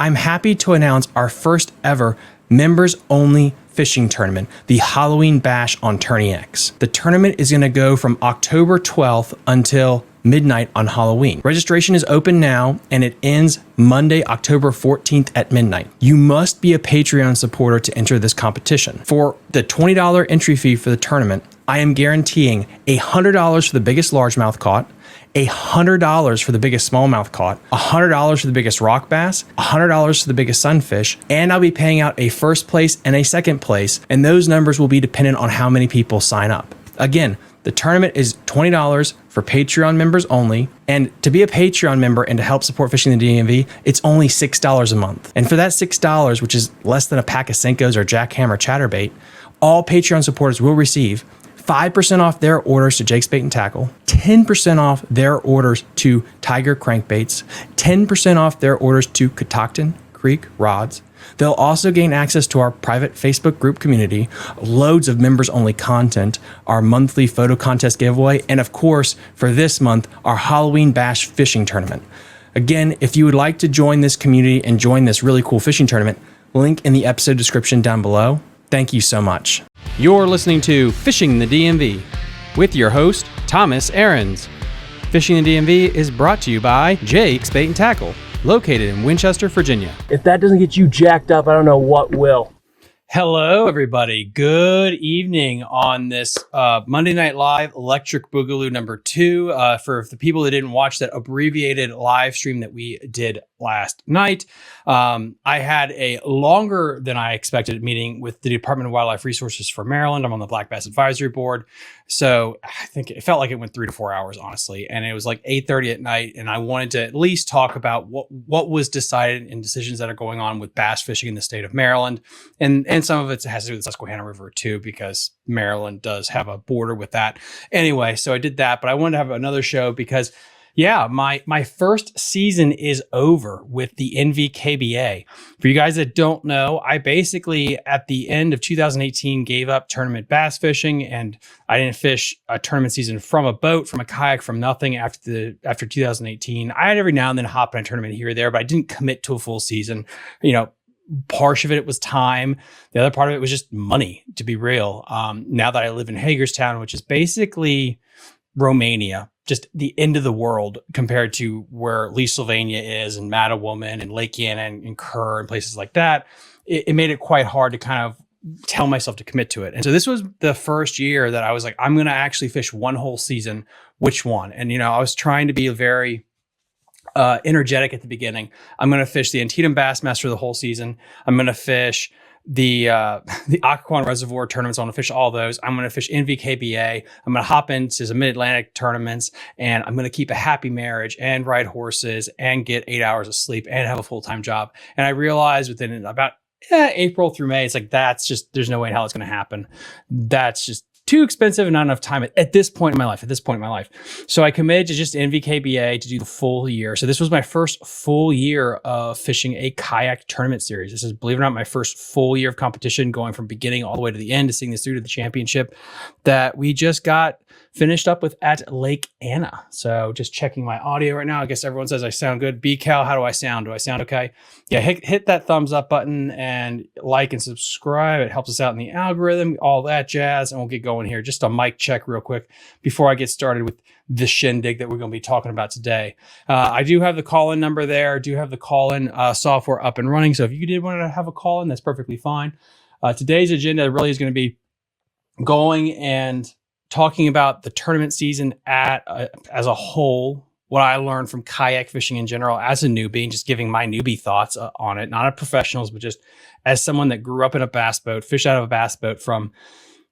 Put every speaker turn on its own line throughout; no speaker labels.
I'm happy to announce our first ever members only fishing tournament, the Halloween Bash on Tourney X. The tournament is going to go from October 12th until midnight on Halloween. Registration is open now and it ends Monday, October 14th at midnight. You must be a Patreon supporter to enter this competition. For the $20 entry fee for the tournament, I am guaranteeing $100 for the biggest largemouth caught, $100 for the biggest smallmouth caught, $100 for the biggest rock bass, $100 for the biggest sunfish, and I'll be paying out a first place and a second place, and those numbers will be dependent on how many people sign up. Again, the tournament is $20 for Patreon members only, and to be a Patreon member and to help support fishing the DMV, it's only $6 a month. And for that $6, which is less than a pack of Senkos or jackhammer chatterbait, all Patreon supporters will receive 5% off their orders to Jake's Bait and Tackle, 10% off their orders to Tiger Crankbaits, 10% off their orders to Catoctin Creek Rods. They'll also gain access to our private Facebook group community, loads of members-only content, our monthly photo contest giveaway, and of course, for this month, our Halloween Bash fishing tournament. Again, if you would like to join this community and join this really cool fishing tournament, link in the episode description down below. Thank you so much.
You're listening to Fishing the DMV with your host, Thomas Ahrens. Fishing the DMV is brought to you by Jake's Bait and Tackle, located in Winchester, Virginia.
If that doesn't get you jacked up, I don't know what will.
Hello, everybody. Good evening on this Monday Night Live Electric Boogaloo number 2. For the people that didn't watch that abbreviated live stream that we did last night, I had a longer than I expected meeting with the Department of Wildlife Resources for Maryland. I'm on the Black Bass Advisory Board. So I think it felt like it went 3 to 4 hours, honestly. And it was like 8:30 at night. And I wanted to at least talk about what was decided and decisions that are going on with bass fishing in the state of Maryland. And some of it has to do with the Susquehanna River too, because Maryland does have a border with that. Anyway, so I did that, but I wanted to have another show because yeah, my first season is over with the NV KBA. For you guys that don't know, I basically at the end of 2018 gave up tournament bass fishing, and I didn't fish a tournament season from a boat, from a kayak, from nothing after 2018. I had every now and then hop in a tournament here or there, but I didn't commit to a full season. You know, part of it was time. The other part of it was just money, to be real. Now that I live in Hagerstown, which is basically Romania, just the end of the world compared to where Lee, Sylvania is, and Mattawoman and Lake Yanna and Kerr and places like that, it made it quite hard to kind of tell myself to commit to it. And so this was the first year that I was like, I'm going to actually fish one whole season. Which one? And, you know, I was trying to be very energetic at the beginning. I'm going to fish the Antietam Bassmaster the whole season. I'm going to fish the Occoquan Reservoir tournaments. I want to fish all those. I'm going to fish NV KBA. I'm going to hop into some Mid-Atlantic tournaments, and I'm going to keep a happy marriage and ride horses and get 8 hours of sleep and have a full-time job. And I realized within about April through May, it's like, there's no way in hell it's going to happen. That's just too expensive and not enough time at this point in my life. So I committed to just NV KBA to do the full year. So this was my first full year of fishing a kayak tournament series. This is, believe it or not, my first full year of competition, going from beginning all the way to the end to seeing this through to the championship that we just got finished up with at Lake Anna. So just checking my audio right now. I guess everyone says I sound good. B-Cal, how do I sound? Do I sound okay? Yeah, hit that thumbs up button and like and subscribe. It helps us out in the algorithm, all that jazz. And we'll get going here. Just a mic check real quick before I get started with the shindig that we're going to be talking about today. I do have the call-in number there. I do have the call-in software up and running. So if you did want to have a call-in, that's perfectly fine. Today's agenda really is going to be going and talking about the tournament season as a whole, what I learned from kayak fishing in general as a newbie, and just giving my newbie thoughts on it, not as professionals, but just as someone that grew up in a bass boat, fished out of a bass boat from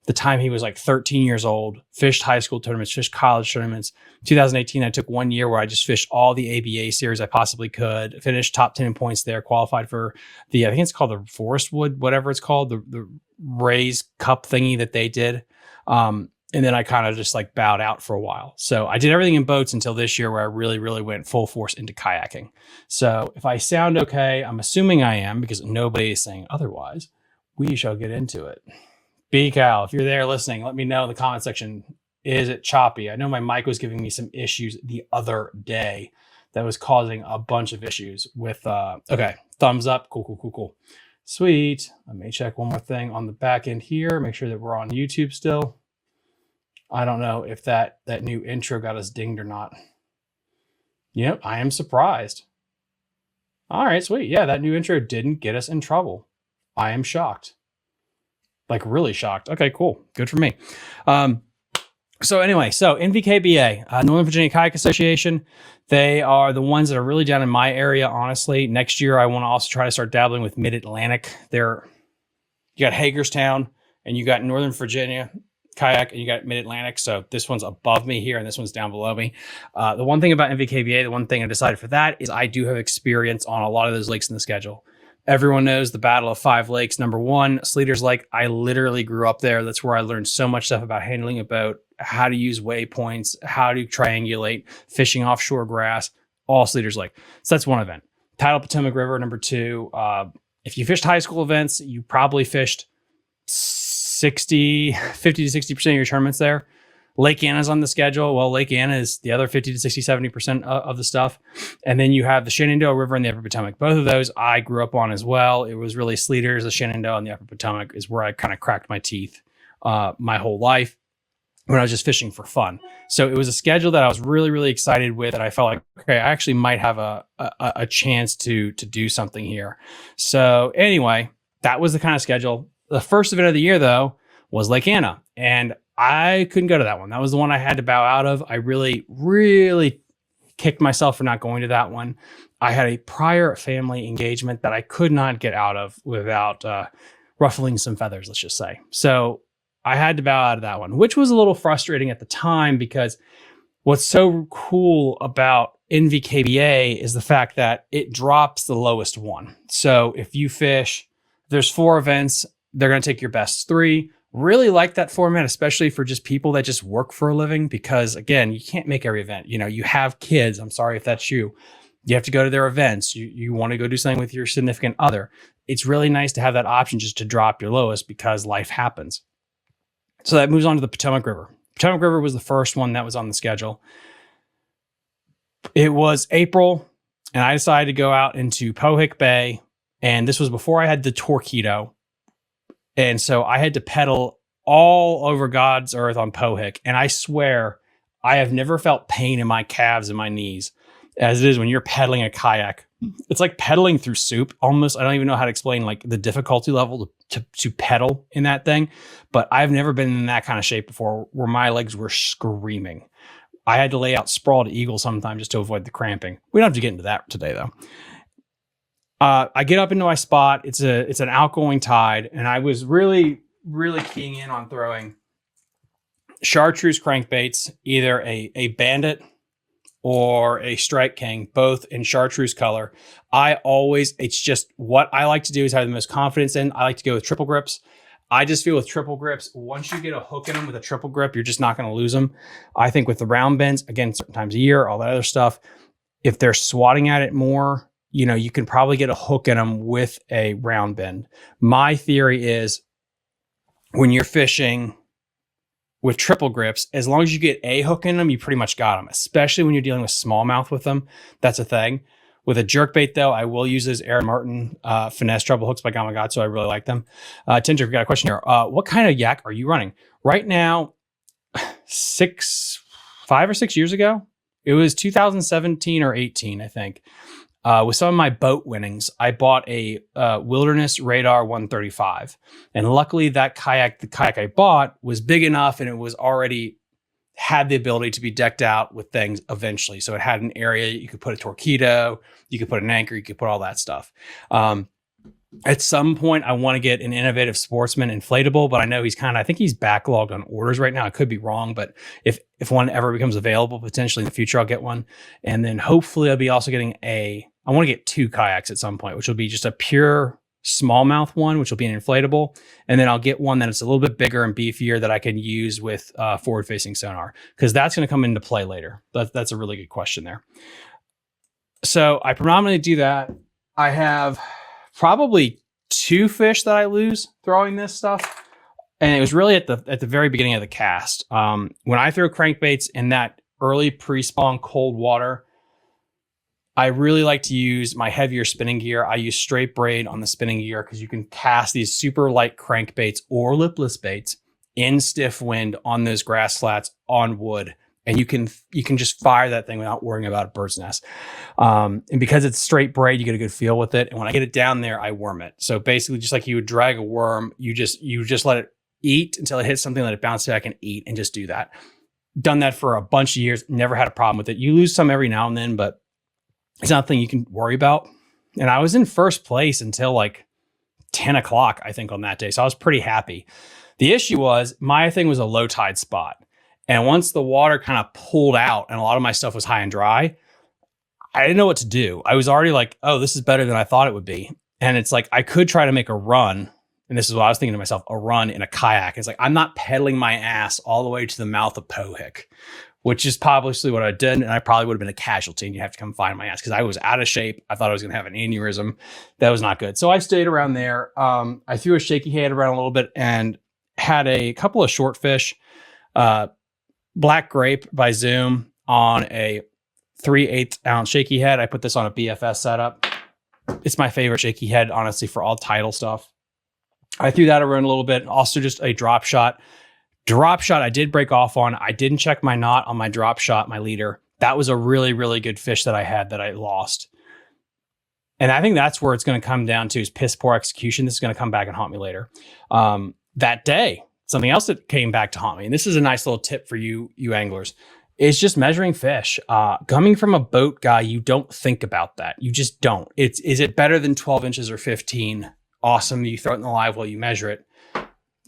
the time he was like 13 years old, fished high school tournaments, fished college tournaments. 2018, I took 1 year where I just fished all the ABA series I possibly could, finished top 10 in points there, qualified for I think it's called the Forestwood, whatever it's called, the Rays Cup thingy that they did. And then I kind of just like bowed out for a while. So I did everything in boats until this year where I really, really went full force into kayaking. So if I sound okay, I'm assuming I am because nobody is saying otherwise. We shall get into it. B-Cal, if you're there listening, let me know in the comment section. Is it choppy? I know my mic was giving me some issues the other day that was causing a bunch of issues with, okay. thumbs up. Cool. Sweet. Let me check one more thing on the back end here. Make sure that we're on YouTube still. I don't know if that new intro got us dinged or not. Yep, I am surprised. All right, sweet. Yeah, that new intro didn't get us in trouble. I am shocked. Like really shocked. Okay, cool. Good for me. So NV KBA, Northern Virginia Kayak Association, they are the ones that are really down in my area, honestly. Next year, I want to also try to start dabbling with Mid-Atlantic. You got Hagerstown, and you got Northern Virginia Kayak, and you got Mid-Atlantic. So this one's above me here, and this one's down below me. The one thing about NV KBA, the one thing I decided for that is I do have experience on a lot of those lakes in the schedule. Everyone knows the Battle of Five Lakes. Number one, Sleeter's Lake. I literally grew up there. That's where I learned so much stuff about handling a boat, how to use waypoints, how to triangulate, fishing offshore grass, all Sleeter's Lake. So that's one event. Tidal Potomac River, number two. If you fished high school events, you probably fished 50 to 60% of your tournaments there. Lake Anna's on the schedule. Well, Lake Anna is the other 50 to 60, 70% of the stuff. And then you have the Shenandoah River and the Upper Potomac. Both of those I grew up on as well. It was really Sleeters, the Shenandoah and the Upper Potomac is where I kind of cracked my teeth my whole life when I was just fishing for fun. So it was a schedule that I was really, really excited with. And I felt like, okay, I actually might have a chance to do something here. So anyway, that was the kind of schedule. The first event of the year, though, was Lake Anna. And I couldn't go to that one. That was the one I had to bow out of. I really, really kicked myself for not going to that one. I had a prior family engagement that I could not get out of without ruffling some feathers, let's just say. So I had to bow out of that one, which was a little frustrating at the time because what's so cool about NV KBA is the fact that it drops the lowest one. So if you fish, there's 4 events, they're going to take your best 3. Really like that format, especially for just people that just work for a living, because again, you can't make every event. You know, you have kids. I'm sorry if that's you. You have to go to their events. You want to go do something with your significant other. It's really nice to have that option just to drop your lowest because life happens. So that moves on to the Potomac River. Potomac River was the first one that was on the schedule. It was April, and I decided to go out into Pohick Bay, and this was before I had the Torpedo. And so I had to pedal all over God's earth on Pohick. And I swear, I have never felt pain in my calves and my knees as it is when you're pedaling a kayak. It's like pedaling through soup almost. I don't even know how to explain like the difficulty level to pedal in that thing. But I've never been in that kind of shape before where my legs were screaming. I had to lay out sprawled eagle sometimes just to avoid the cramping. We don't have to get into that today, though. I get up into my spot. It's an outgoing tide, and I was really, really keying in on throwing chartreuse crankbaits, either a Bandit or a Strike King, both in chartreuse color. It's just what I like to do is have the most confidence in. I like to go with triple grips. I just feel with triple grips, once you get a hook in them with a triple grip, you're just not going to lose them. I think with the round bends, again, certain times a year, all that other stuff, if they're swatting at it more, you know, you can probably get a hook in them with a round bend. My theory is when you're fishing with triple grips, as long as you get a hook in them, you pretty much got them, especially when you're dealing with smallmouth with them. That's a thing. With a jerkbait, though, I will use those Aaron Martin finesse treble hooks by Gamakatsu. I really like them. Tinger, we got a question here. What kind of yak are you running? Right now, 5 or 6 years ago, it was 2017 or 18, I think. With some of my boat winnings, I bought a Wilderness Radar 135. And luckily the kayak I bought was big enough and it was already had the ability to be decked out with things eventually. So it had an area you could put a torpedo, you could put an anchor, you could put all that stuff. At some point, I want to get an Innovative Sportsman inflatable, but I know I think he's backlogged on orders right now. I could be wrong, but if one ever becomes available, potentially in the future, I'll get one. And then hopefully I'll be also getting I want to get 2 kayaks at some point, which will be just a pure smallmouth one, which will be an inflatable. And then I'll get one that is a little bit bigger and beefier that I can use with forward-facing sonar, because that's going to come into play later. That's a really good question there. So I predominantly do that. I have probably 2 fish that I lose throwing this stuff. And it was really at the very beginning of the cast. When I throw crankbaits in that early pre-spawn cold water, I really like to use my heavier spinning gear. I use straight braid on the spinning gear because you can cast these super light crankbaits or lipless baits in stiff wind on those grass flats on wood. And you can just fire that thing without worrying about a bird's nest. And because it's straight braid, you get a good feel with it. And when I get it down there, I worm it. So basically, just like you would drag a worm, you just let it eat until it hits something, let it bounce back and eat, and just do that. Done that for a bunch of years, never had a problem with it. You lose some every now and then, but it's nothing you can worry about. And I was in first place until like 10 o'clock, I think, on that day. So I was pretty happy. The issue was my thing was a low tide spot. And once the water kind of pulled out and a lot of my stuff was high and dry, I didn't know what to do. I was already like, oh, this is better than I thought it would be. And it's like, I could try to make a run. And this is what I was thinking to myself, a run in a kayak. It's like, I'm not pedaling my ass all the way to the mouth of Pohick, which is probably what I did. And I probably would have been a casualty and you have to come find my ass because I was out of shape. I thought I was going to have an aneurysm. That was not good. So I stayed around there. I threw a shaky head around a little bit and had a couple of short fish, black grape by Zoom on a 3/8 ounce shaky head. I put this on a BFS setup. It's my favorite shaky head, honestly, for all tidal stuff. I threw that around a little bit. Also just a drop shot. Drop shot I did break off on. I didn't check my knot on my drop shot, my leader. That was a really, really good fish that I had that I lost. And I think that's where it's going to come down to is piss poor execution. This is going to come back and haunt me later. That day, something else that came back to haunt me, and this is a nice little tip for you anglers, is just measuring fish. Coming from a boat guy, you don't think about that. You just don't. Is it better than 12 inches or 15? Awesome. You throw it in the live well, you measure it.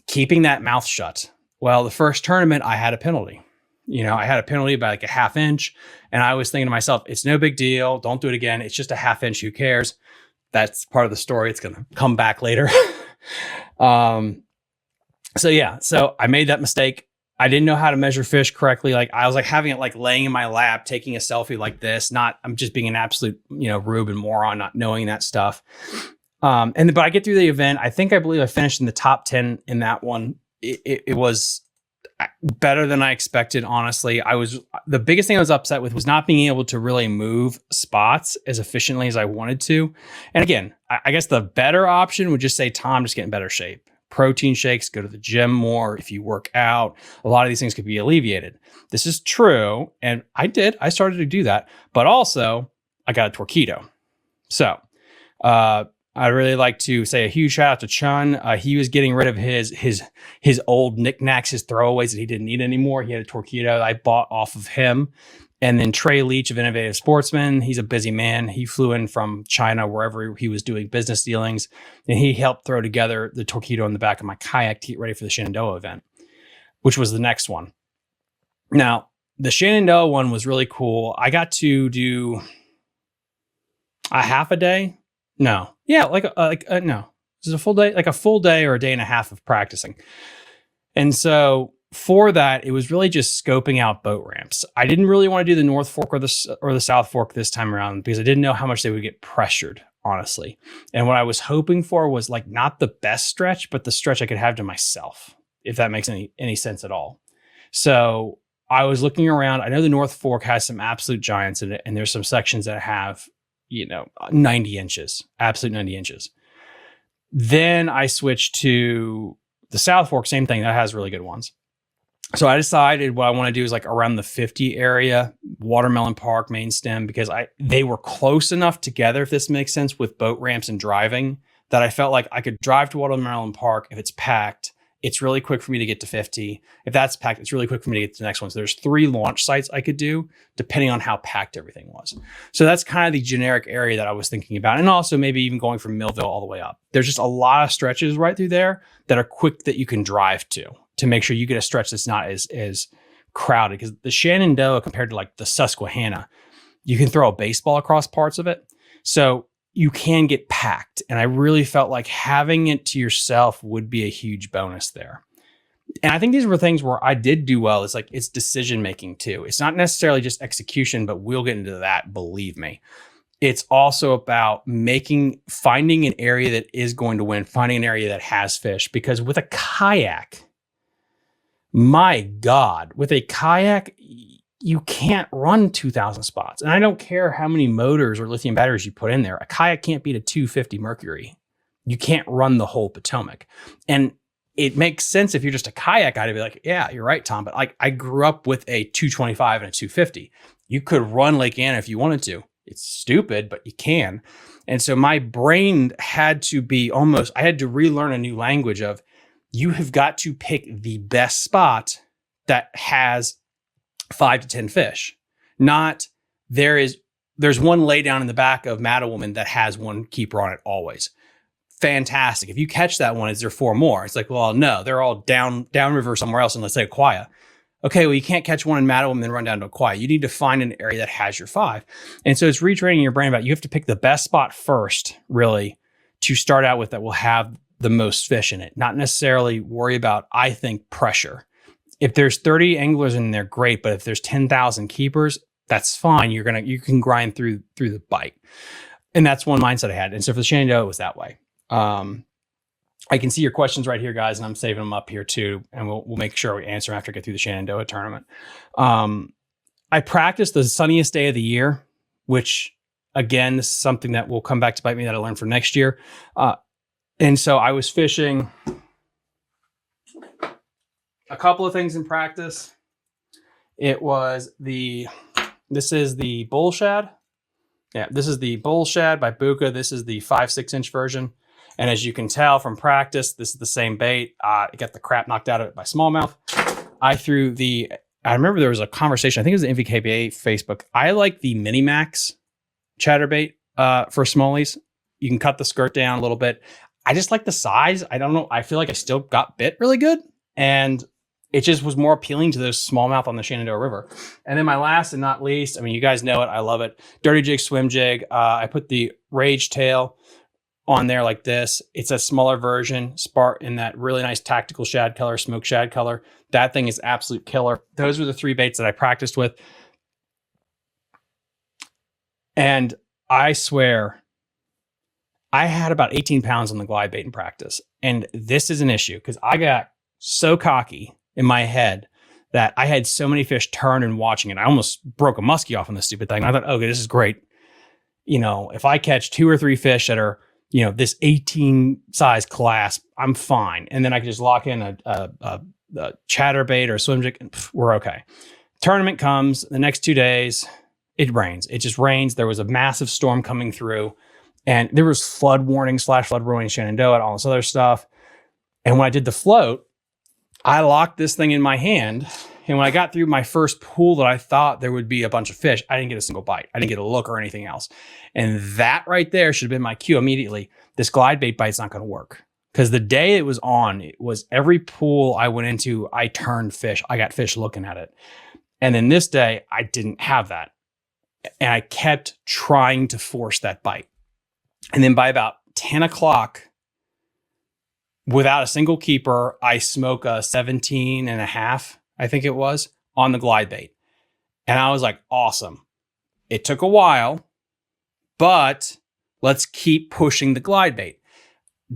Keeping that mouth shut. Well, the first tournament, I had a penalty. I had a penalty by like a half inch. And I was thinking to myself, it's no big deal. Don't do it again. It's just a half inch. Who cares? That's part of the story. It's going to come back later. So I made that mistake. I didn't know how to measure fish correctly. Like I was like having it like laying in my lap, taking a selfie like this. I'm just being an absolute, rube and moron, not knowing that stuff. But I get through the event. I believe I finished in the top 10 in that one. It was better than I expected, honestly. The biggest thing I was upset with was not being able to really move spots as efficiently as I wanted to. And again, I guess the better option would just say, Tom, just get in better shape. Protein shakes, go to the gym more. If you work out, a lot of these things could be alleviated. This is true. And I started to do that, but also I got a torpedo. So, I'd really like to say a huge shout out to Chun. He was getting rid of his old knickknacks, his throwaways that he didn't need anymore. He had a torpedo I bought off of him. And then Trey Leach of Innovative Sportsman. He's a busy man. He flew in from China, wherever he was doing business dealings. And he helped throw together the torpedo in the back of my kayak to get ready for the Shenandoah event, which was the next one. Now, the Shenandoah one was really cool. I got to do a half a day. No. Yeah, no. This is a full day, like a full day or a day and a half of practicing. And so for that, it was really just scoping out boat ramps. I didn't really want to do the North Fork or the South Fork this time around because I didn't know how much they would get pressured, honestly. And what I was hoping for was like not the best stretch, but the stretch I could have to myself, if that makes any sense at all. So I was looking around. I know the North Fork has some absolute giants in it, and there's some sections that have 90 inches, absolute 90 inches. Then I switched to the South Fork, same thing, that has really good ones. So I decided what I want to do is like around the 50 area, Watermelon Park, Main Stem, because they were close enough together, if this makes sense, with boat ramps and driving, that I felt like I could drive to Watermelon Park. If it's packed, it's really quick for me to get to 50. If that's packed, it's really quick for me to get to the next one. So there's 3 launch sites I could do depending on how packed everything was. So that's kind of the generic area that I was thinking about. And also maybe even going from Millville all the way up. There's just a lot of stretches right through there that are quick that you can drive to make sure you get a stretch that's not as crowded. Because the Shenandoah compared to like the Susquehanna, you can throw a baseball across parts of it. So you can get packed. And I really felt like having it to yourself would be a huge bonus there. And I think these were things where I did do well. It's like, it's decision making too. It's not necessarily just execution, but we'll get into that, believe me. It's also about finding an area that is going to win, finding an area that has fish. Because with a kayak, my God, with a kayak, you can't run 2,000 spots. And I don't care how many motors or lithium batteries you put in there. A kayak can't beat a 250 Mercury. You can't run the whole Potomac. And it makes sense if you're just a kayak guy to be like, yeah, you're right, Tom. But like, I grew up with a 225 and a 250. You could run Lake Anna if you wanted to. It's stupid, but you can. And so my brain had to be I had to relearn a new language of, you have got to pick the best spot that has 5 to 10 fish. Not there's one lay down in the back of Mattawoman that has one keeper on it always. Fantastic. If you catch that one, is there 4 more? It's like, well, no, they're all downriver somewhere else in, let's say, Aquia. Okay, well, you can't catch one in Mattawoman and then run down to Aquia. You need to find an area that has your 5. And so it's retraining your brain about, you have to pick the best spot first, really, to start out with that will have the most fish in it. Not necessarily worry about, I think, pressure. If there's 30 anglers in there, great. But if there's 10,000 keepers, that's fine. You can grind through the bite. And that's one mindset I had. And so for the Shenandoah, it was that way. I can see your questions right here, guys, and I'm saving them up here too. And we'll make sure we answer them after I get through the Shenandoah tournament. I practiced the sunniest day of the year, which again, this is something that will come back to bite me that I learned for next year. And so I was fishing a couple of things in practice. This is the bull shad. Yeah, this is the bull shad by Buka. This is the 5-6-inch version. And as you can tell from practice, this is the same bait. It got the crap knocked out of it by smallmouth. I remember there was a conversation, I think it was the NV KBA Facebook. I like the Minimax chatterbait for smallies. You can cut the skirt down a little bit. I just like the size. I don't know. I feel like I still got bit really good. And it just was more appealing to those smallmouth on the Shenandoah River. And then my last and not least, I mean, you guys know it. I love it. Dirty Jig Swim Jig. I put the Rage Tail on there like this. It's a smaller version, in that really nice tactical shad color, smoke shad color. That thing is absolute killer. Those were the 3 baits that I practiced with. And I swear, I had about 18 pounds on the glide bait in practice. And this is an issue because I got so cocky in my head that I had so many fish turn and watching it. I almost broke a muskie off on this stupid thing. I thought, okay, this is great. You know, if I catch 2 or 3 fish that are, you know, this 18 size class, I'm fine. And then I can just lock in a chatterbait or a swim jig and we're okay. Tournament comes the next 2 days. It rains. It just rains. There was a massive storm coming through and there was flood warnings / flood warning in Shenandoah and all this other stuff. And when I did the float, I locked this thing in my hand. And when I got through my first pool that I thought there would be a bunch of fish, I didn't get a single bite. I didn't get a look or anything else. And that right there should have been my cue immediately. This glide bait bite's not going to work. Because the day it was on, it was every pool I went into, I turned fish. I got fish looking at it. And then this day, I didn't have that. And I kept trying to force that bite. And then by about 10 o'clock, without a single keeper, I smoke a 17 and a half, I think it was, on the glide bait. And I was like, awesome. It took a while, but let's keep pushing the glide bait.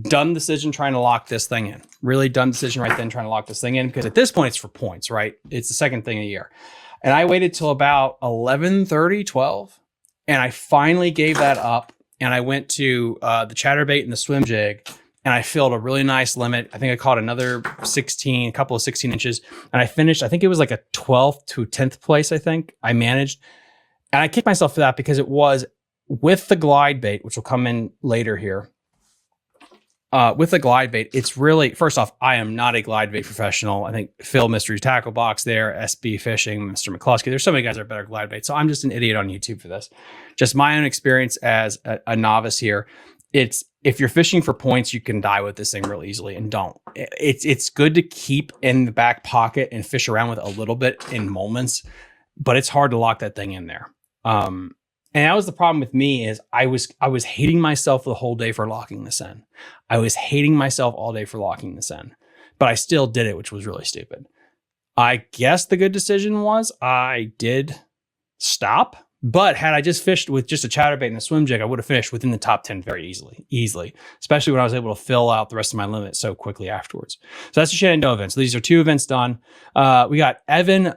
Dumb decision trying to lock this thing in. Really dumb decision right then trying to lock this thing in because at this point it's for points, right? It's the second thing of the year. And I waited till about 11:30, 12, and I finally gave that up. And I went to the chatterbait and the swim jig, and I filled a really nice limit. I think I caught another 16, a couple of 16 inches. And I finished, I think it was like a 12th to 10th place, I think I managed. And I kicked myself for that because it was with the glide bait, which will come in later here. With the glide bait, it's really, first off, I am not a glide bait professional. I think Phil, Mystery Tackle Box there, SB Fishing, Mr. McCluskey. There's so many guys that are better glide bait. So I'm just an idiot on YouTube for this. Just my own experience as a novice here. It's, if you're fishing for points, you can die with this thing real easily, and don't. It's good to keep in the back pocket and fish around with a little bit in moments, but it's hard to lock that thing in there. And that was the problem with me is I was hating myself the whole day for locking this in. I was hating myself all day for locking this in, but I still did it, which was really stupid. I guess the good decision was I did stop But had I just fished with just a chatterbait and a swim jig, I would have finished within the top 10 very easily, especially when I was able to fill out the rest of my limit so quickly afterwards. So that's the Shenandoah event. So these are 2 events done. We got Evan.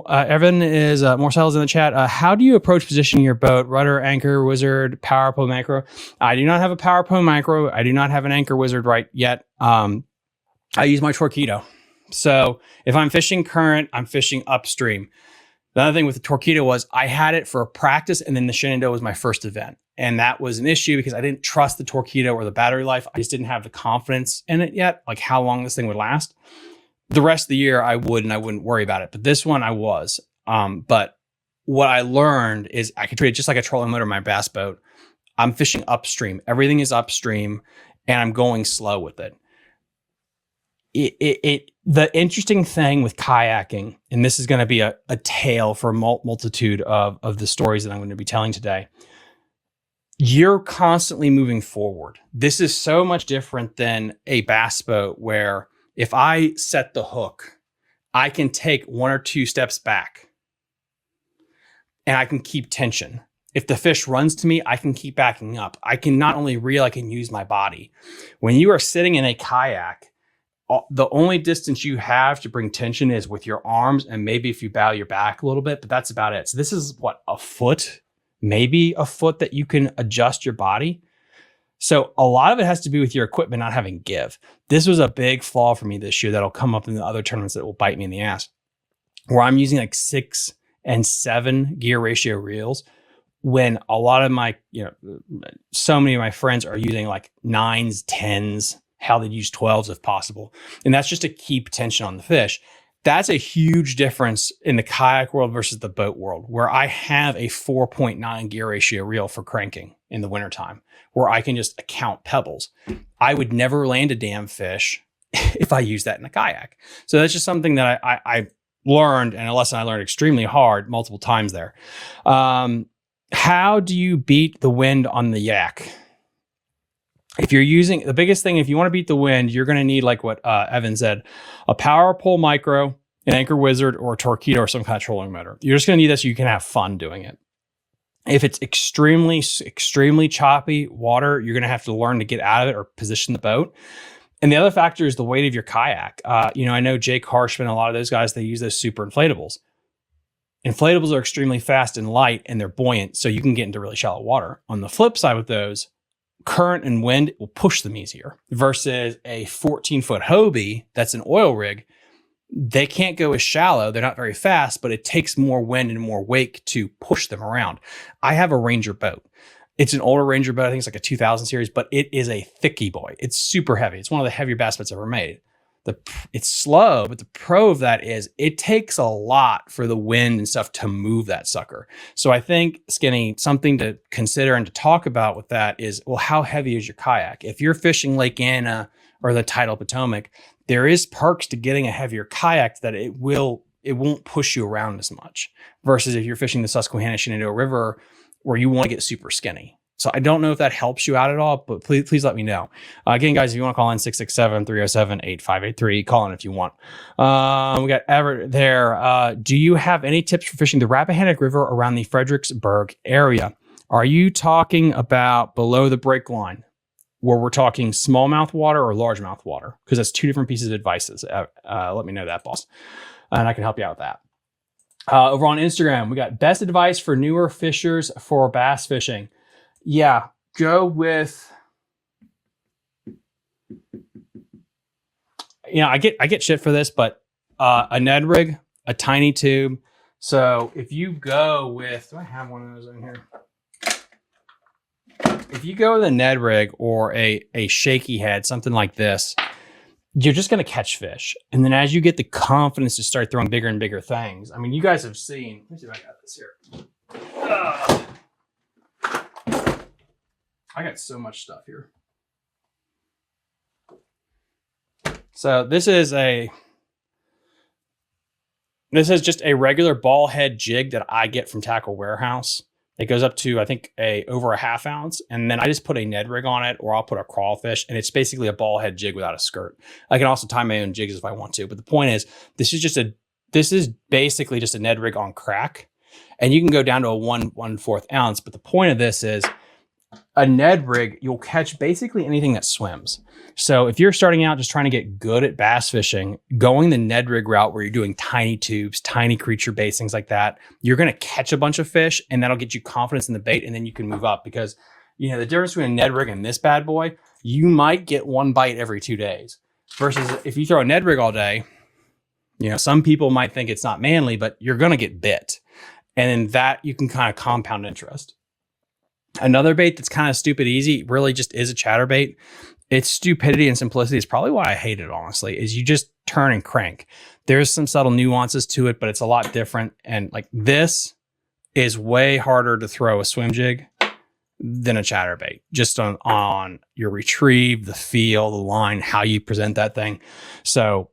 Evan is Morcel's in the chat. How do you approach positioning your boat? Rudder, anchor, wizard, power pole, micro? I do not have a power pole micro. I do not have an anchor wizard right yet. I use my Torpedo. So if I'm fishing current, I'm fishing upstream. The other thing with the Torpedo was I had it for a practice, and then the Shenandoah was my first event. And that was an issue because I didn't trust the Torpedo or the battery life. I just didn't have the confidence in it yet, like how long this thing would last. The rest of the year I wouldn't worry about it. But this one I was. But what I learned is I could treat it just like a trolling motor in my bass boat. I'm fishing upstream. Everything is upstream, and I'm going slow with it. The interesting thing with kayaking, and this is going to be a tale for a multitude of the stories that I'm going to be telling today. You're constantly moving forward. This is so much different than a bass boat where if I set the hook, I can take 1 or 2 steps back and I can keep tension. If the fish runs to me, I can keep backing up. I can not only reel, I can use my body. When you are sitting in a kayak, the only distance you have to bring tension is with your arms, and maybe if you bow your back a little bit, but that's about it. So this is what, a foot, maybe a foot that you can adjust your body. So a lot of it has to be with your equipment not having give. This was a big flaw for me this year that'll come up in the other tournaments that will bite me in the ass, where I'm using like 6 and 7 gear ratio reels when a lot of my, so many of my friends are using like 9s, 10s, how they'd use 12s if possible. And that's just to keep tension on the fish. That's a huge difference in the kayak world versus the boat world, where I have a 4.9 gear ratio reel for cranking in the wintertime, where I can just count pebbles. I would never land a damn fish if I use that in a kayak. So that's just something that I learned, and a lesson I learned extremely hard multiple times there. How do you beat the wind on the yak? If you're using the biggest thing, if you want to beat the wind, you're going to need, like what Evan said, a power pole micro, an anchor wizard, or a Torpedo, or some kind of trolling motor. You're just going to need this so you can have fun doing it. If it's extremely, extremely choppy water, you're going to have to learn to get out of it or position the boat. And the other factor is the weight of your kayak. I know Jake Harshman, a lot of those guys, they use those super inflatables. Inflatables are extremely fast and light, and they're buoyant, so you can get into really shallow water. On the flip side with those, current and wind will push them easier versus a 14-foot Hobie that's an oil rig. They can't go as shallow. They're not very fast, but it takes more wind and more wake to push them around. I have a Ranger boat. It's an older Ranger boat. I think it's like a 2000 series, but it is a thickie boy. It's super heavy. It's one of the heavier bass boats ever made. It's slow, but the pro of that is it takes a lot for the wind and stuff to move that sucker. So I think, Skinny, something to consider and to talk about with that is, well, how heavy is your kayak? If you're fishing Lake Anna or the tidal Potomac, there is perks to getting a heavier kayak that it won't push you around as much, versus if you're fishing the Susquehanna Shenandoah River where you want to get super skinny. So I don't know if that helps you out at all, but please let me know. Again, guys, if you want to call in 667-307-8583, call in if you want. We got Everett there. Do you have any tips for fishing the Rappahannock River around the Fredericksburg area? Are you talking about below the break line, where we're talking smallmouth water or largemouth water? Because that's 2 different pieces of advice. Let me know that, boss. And I can help you out with that. Over on Instagram, we got best advice for newer fishers for bass fishing. Yeah, go with, I get shit for this, but a Ned rig, a tiny tube. So if you go with, do I have one of those in here? If you go with a Ned rig or a shaky head, something like this, you're just going to catch fish. And then as you get the confidence to start throwing bigger and bigger things, I mean, you guys have seen, let me see if I got this here. I got so much stuff here. So this is just a regular ball head jig that I get from Tackle Warehouse. It goes up to, I think, over a half ounce. And then I just put a Ned rig on it, or I'll put a crawfish, and it's basically a ball head jig without a skirt. I can also tie my own jigs if I want to. But the point is, this is basically just a Ned rig on crack. And you can go down to a 1/4 ounce. But the point of this is a Ned rig, you'll catch basically anything that swims. So if you're starting out just trying to get good at bass fishing, going the Ned rig route where you're doing tiny tubes, tiny creature baits, things like that, you're going to catch a bunch of fish and that'll get you confidence in the bait. And then you can move up because, you know, the difference between a Ned rig and this bad boy, you might get one bite every 2 days versus if you throw a Ned rig all day, you know, some people might think it's not manly, but you're going to get bit. And in that you can kind of compound interest. Another bait that's kind of stupid easy really just is a chatterbait. Its stupidity and simplicity is probably why I hate it, honestly, is you just turn and crank. There's some subtle nuances to it, but it's a lot different. And like this is way harder to throw a swim jig than a chatterbait, just on your retrieve, the feel, the line, how you present that thing. So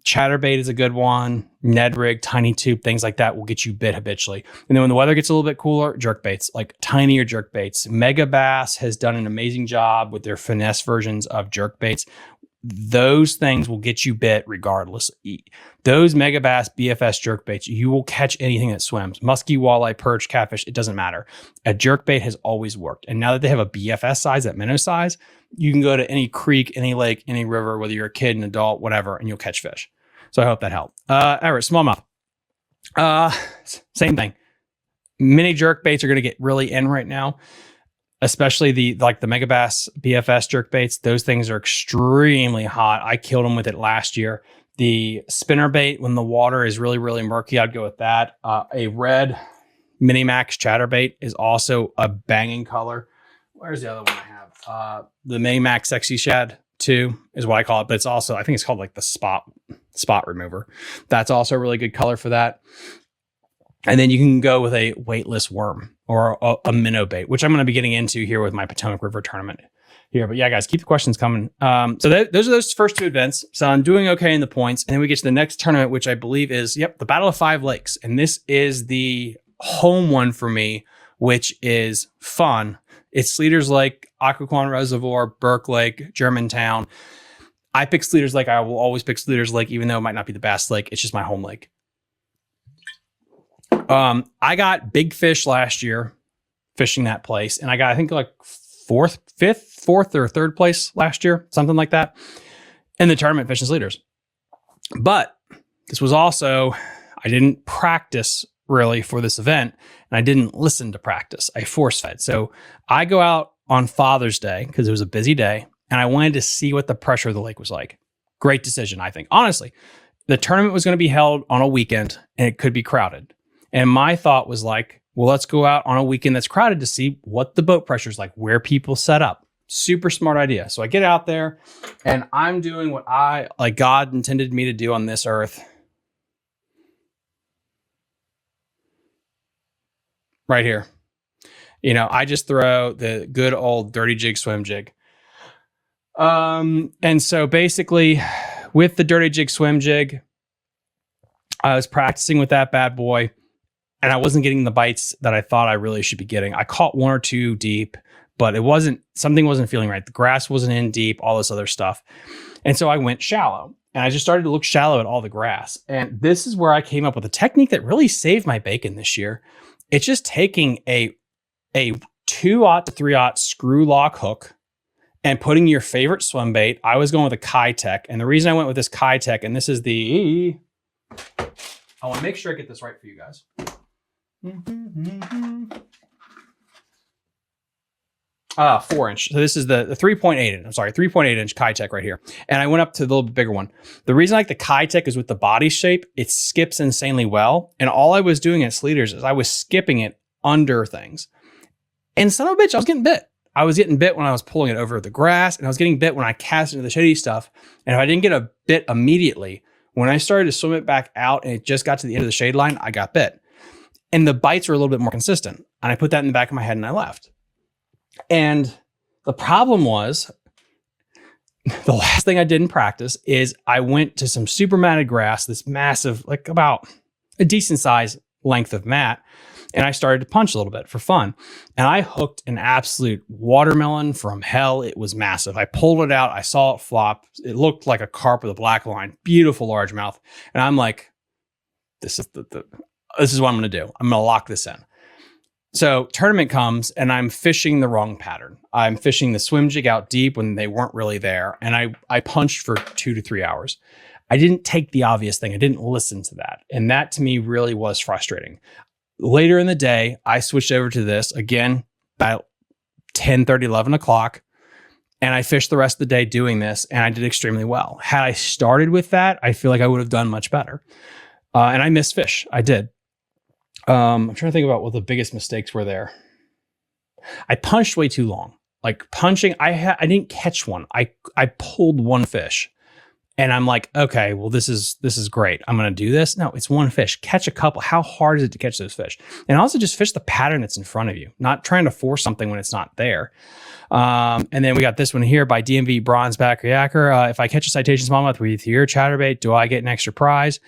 chatterbait is a good one. Ned rig, tiny tube, things like that will get you bit habitually. And then when the weather gets a little bit cooler, jerk baits, like tinier jerk baits. Mega Bass has done an amazing job with their finesse versions of jerk baits. Those things will get you bit regardless. Those Mega Bass BFS jerk baits, you will catch anything that swims. Muskie, walleye, perch, catfish, it doesn't matter. A jerk bait has always worked. And now that they have a BFS size, that minnow size, you can go to any creek, any lake, any river, whether you're a kid, an adult, whatever, and you'll catch fish. So I hope that helped. All right, smallmouth. Same thing. Mini jerk baits are going to get really in right now, especially the Mega Bass BFS jerk baits. Those things are extremely hot. I killed them with it last year. The spinner bait, when the water is really, really murky, I'd go with that. A red Mini Max chatterbait is also a banging color. Where's the other one I have? The Mini Max Sexy Shad 2 is what I call it, but it's also, I think it's called like the spot remover. That's also a really good color for that. And then you can go with a weightless worm or a minnow bait, which I'm going to be getting into here with my Potomac River tournament here. But yeah, guys, keep the questions coming. So those are those first 2 events. So I'm doing okay in the points. And then we get to the next tournament, which I believe is, the Battle of 5 Lakes. And this is the home one for me, which is fun. It's Sleeter's Lake, Occoquan Reservoir, Burke Lake, Germantown. I pick Sleeter's Lake. I will always pick Sleeter's Lake, even though it might not be the best lake. It's just my home lake. I got big fish last year fishing that place. And I got, I think like fourth or third place last year, something like that, in the tournament fishing Sleeters. But this was also, I didn't practice really for this event, and I didn't listen to practice. I force fed. So I go out on Father's Day because it was a busy day, and I wanted to see what the pressure of the lake was like. Great decision, I think. Honestly, the tournament was going to be held on a weekend, and it could be crowded. And my thought was like, well, let's go out on a weekend that's crowded to see what the boat pressure is like, where people set up. Super smart idea. So I get out there, and I'm doing what God intended me to do on this earth. Right here. I just throw the good old dirty jig swim jig. And so basically with the dirty jig swim jig, I was practicing with that bad boy, and I wasn't getting the bites that I thought I really should be getting. I caught 1 or 2 deep, but something wasn't feeling right. The grass wasn't in deep, all this other stuff. And so I went shallow, and I just started to look shallow at all the grass. And this is where I came up with a technique that really saved my bacon this year. It's just taking a 2/0 to 3/0 screw lock hook and putting your favorite swim bait. I was going with a Kayak, and the reason I went with this Kayak, and this is I want to make sure I get this right for you guys. 4-inch. So this is the 3.8 inch. I'm sorry, 3.8 inch Kayak right here. And I went up to the little bit bigger one. The reason I like the Kayak is with the body shape, it skips insanely well. And all I was doing at Sleeters is I was skipping it under things. And son of a bitch, I was getting bit. I was getting bit when I was pulling it over the grass, and I was getting bit when I cast into the shady stuff. And if I didn't get a bit immediately, when I started to swim it back out and it just got to the end of the shade line, I got bit. And the bites were a little bit more consistent. And I put that in the back of my head and I left. And the problem was, the last thing I did in practice is I went to some super matted grass, this massive, like about a decent size length of mat, and I started to punch a little bit for fun. And I hooked an absolute watermelon from hell. It was massive. I pulled it out. I saw it flop. It looked like a carp with a black line, beautiful largemouth. And I'm like, this is this is what I'm going to do. I'm going to lock this in. So tournament comes and I'm fishing the wrong pattern. I'm fishing the swim jig out deep when they weren't really there. And I punched for 2 to 3 hours. I didn't take the obvious thing. I didn't listen to that. And that to me really was frustrating. Later in the day, I switched over to this again, about 10:30, 11 o'clock. And I fished the rest of the day doing this, and I did extremely well. Had I started with that, I feel like I would have done much better. And I missed fish. I did. I'm trying to think about what the biggest mistakes were there. I punched way too long. Like punching, I didn't catch one. I pulled one fish. And I'm like, okay, well, this is great. I'm going to do this. No, it's one fish. Catch a couple. How hard is it to catch those fish? And also just fish the pattern that's in front of you, not trying to force something when it's not there. And then we got this one here by DMV Bronzeback Kayaker. If I catch a citation smallmouth with your chatterbait, do I get an extra prize?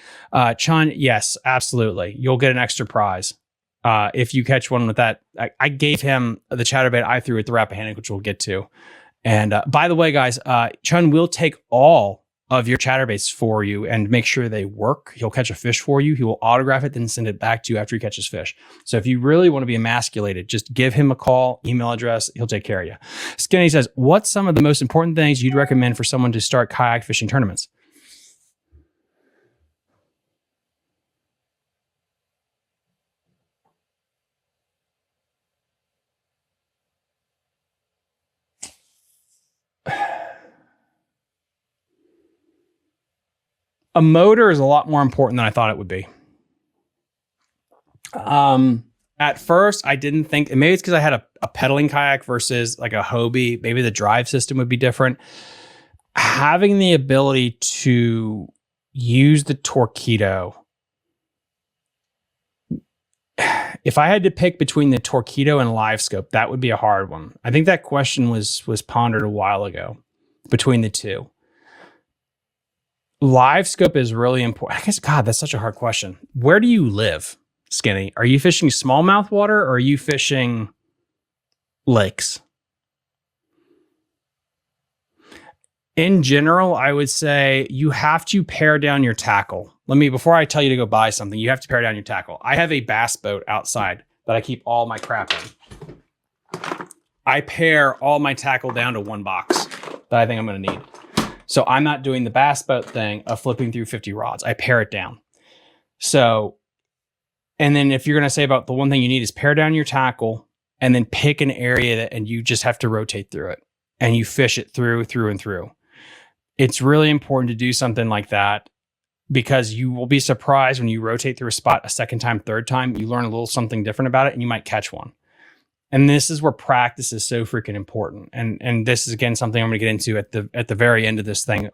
Chun, yes, absolutely. You'll get an extra prize. If you catch one with that. I gave him the chatterbait I threw at the Rappahannock, which we'll get to. And by the way, guys, Chun will take all of your chatterbaits for you and make sure they work. He'll catch a fish for you. He will autograph it, then send it back to you after he catches fish. So if you really want to be emasculated, just give him a call, email address. He'll take care of you. Skinny says, what's some of the most important things you'd recommend for someone to start kayak fishing tournaments? A motor is a lot more important than I thought it would be. At first, I didn't think, and maybe it's because I had a pedaling kayak versus like a Hobie. Maybe the drive system would be different. Having the ability to use the Torqeedo. If I had to pick between the Torqeedo and Live Scope, that would be a hard one. I think that question was pondered a while ago between the two. Live scope is really important. I guess, God, that's such a hard question. Where do you live, Skinny? Are you fishing smallmouth water or are you fishing lakes? In general, I would say you have to pare down your tackle. Before I tell you to go buy something, you have to pare down your tackle. I have a bass boat outside that I keep all my crap in. I pare all my tackle down to one box that I think I'm going to need. So I'm not doing the bass boat thing of flipping through 50 rods. I pare it down. So, and then if you're going to say about the one thing you need is pare down your tackle and then pick an area and you just have to rotate through it and you fish it through and through. It's really important to do something like that because you will be surprised when you rotate through a spot a second time, third time, you learn a little something different about it and you might catch one. And this is where practice is so freaking important. And this is, again, something I'm going to get into at the very end of this thing.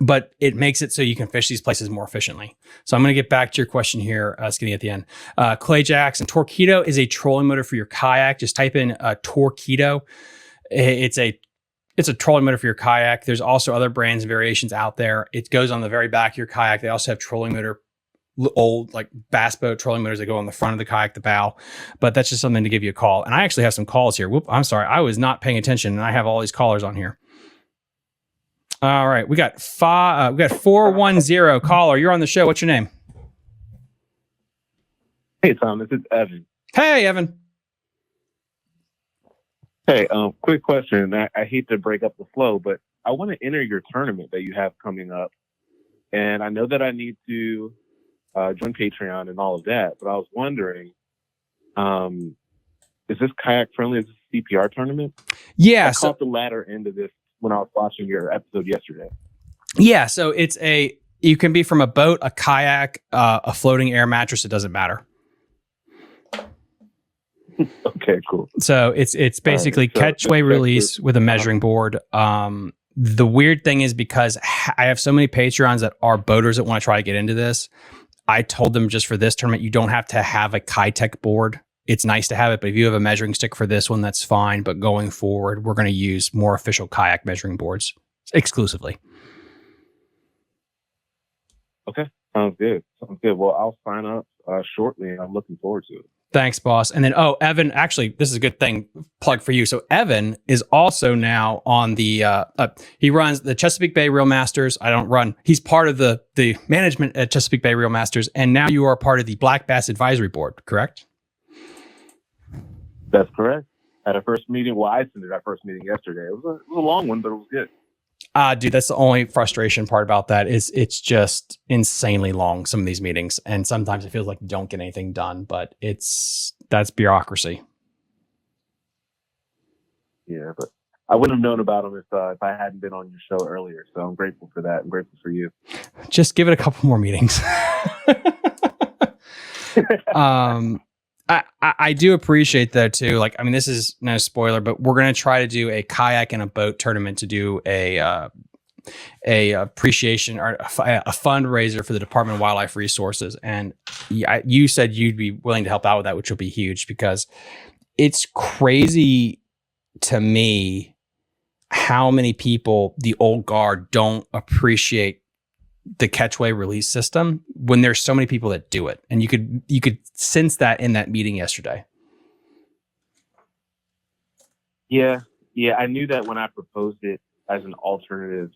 But it makes it so you can fish these places more efficiently. So I'm going to get back to your question here, Skinny, at the end. Clay Jackson, Torqeedo is a trolling motor for your kayak. Just type in Torqeedo. It's a trolling motor for your kayak. There's also other brands and variations out there. It goes on the very back of your kayak. They also have trolling motor, old like bass boat trolling motors that go on the front of the kayak, the bow. But that's just something to give you a call. And I actually have some calls here. Whoop, I'm sorry. I was not paying attention and I have all these callers on here. All right. We got 410 caller. You're on the show. What's your name?
Hey, Tom, this is Evan.
Hey, Evan.
Hey, quick question. I hate to break up the flow, but I want to enter your tournament that you have coming up. And I know that I need to join Patreon and all of that, but I was wondering, is this kayak friendly? Is this a CPR tournament?
Yeah.
I caught the latter end of this when I was watching your episode yesterday.
Yeah. So you can be from a boat, a kayak, a floating air mattress. It doesn't matter.
Okay, cool.
So it's basically catch, weigh, release with a measuring board. The weird thing is because I have so many Patreons that are boaters that want to try to get into this. I told them just for this tournament, you don't have to have a Kitech board. It's nice to have it, but if you have a measuring stick for this one, that's fine. But going forward, we're going to use more official kayak measuring boards exclusively.
Okay, sounds good. Well, I'll sign up shortly, and I'm looking forward to it.
Thanks, boss. And then, Evan, actually, this is a good thing, plug for you. So Evan is also now on the, he runs the Chesapeake Bay Reel Masters. I don't run. He's part of the management at Chesapeake Bay Reel Masters. And now you are part of the Black Bass Advisory Board, correct?
That's correct. At our first meeting, I attended our first meeting yesterday. It was a long one, but it was good.
Dude, that's the only frustration part about that is it's just insanely long, some of these meetings. And sometimes it feels like you don't get anything done, but that's bureaucracy.
Yeah, but I wouldn't have known about them if I hadn't been on your show earlier. So I'm grateful for that. I'm grateful for you.
Just give it a couple more meetings. I do appreciate though too. Like, I mean, this is no spoiler, but we're going to try to do a kayak and a boat tournament to do a appreciation or a fundraiser for the Department of Wildlife Resources. And you said you'd be willing to help out with that, which will be huge because it's crazy to me how many people, the old guard, don't appreciate the catchway release system when there's so many people that do it. And you could sense that in that meeting yesterday.
Yeah. I knew that when I proposed it as an alternative,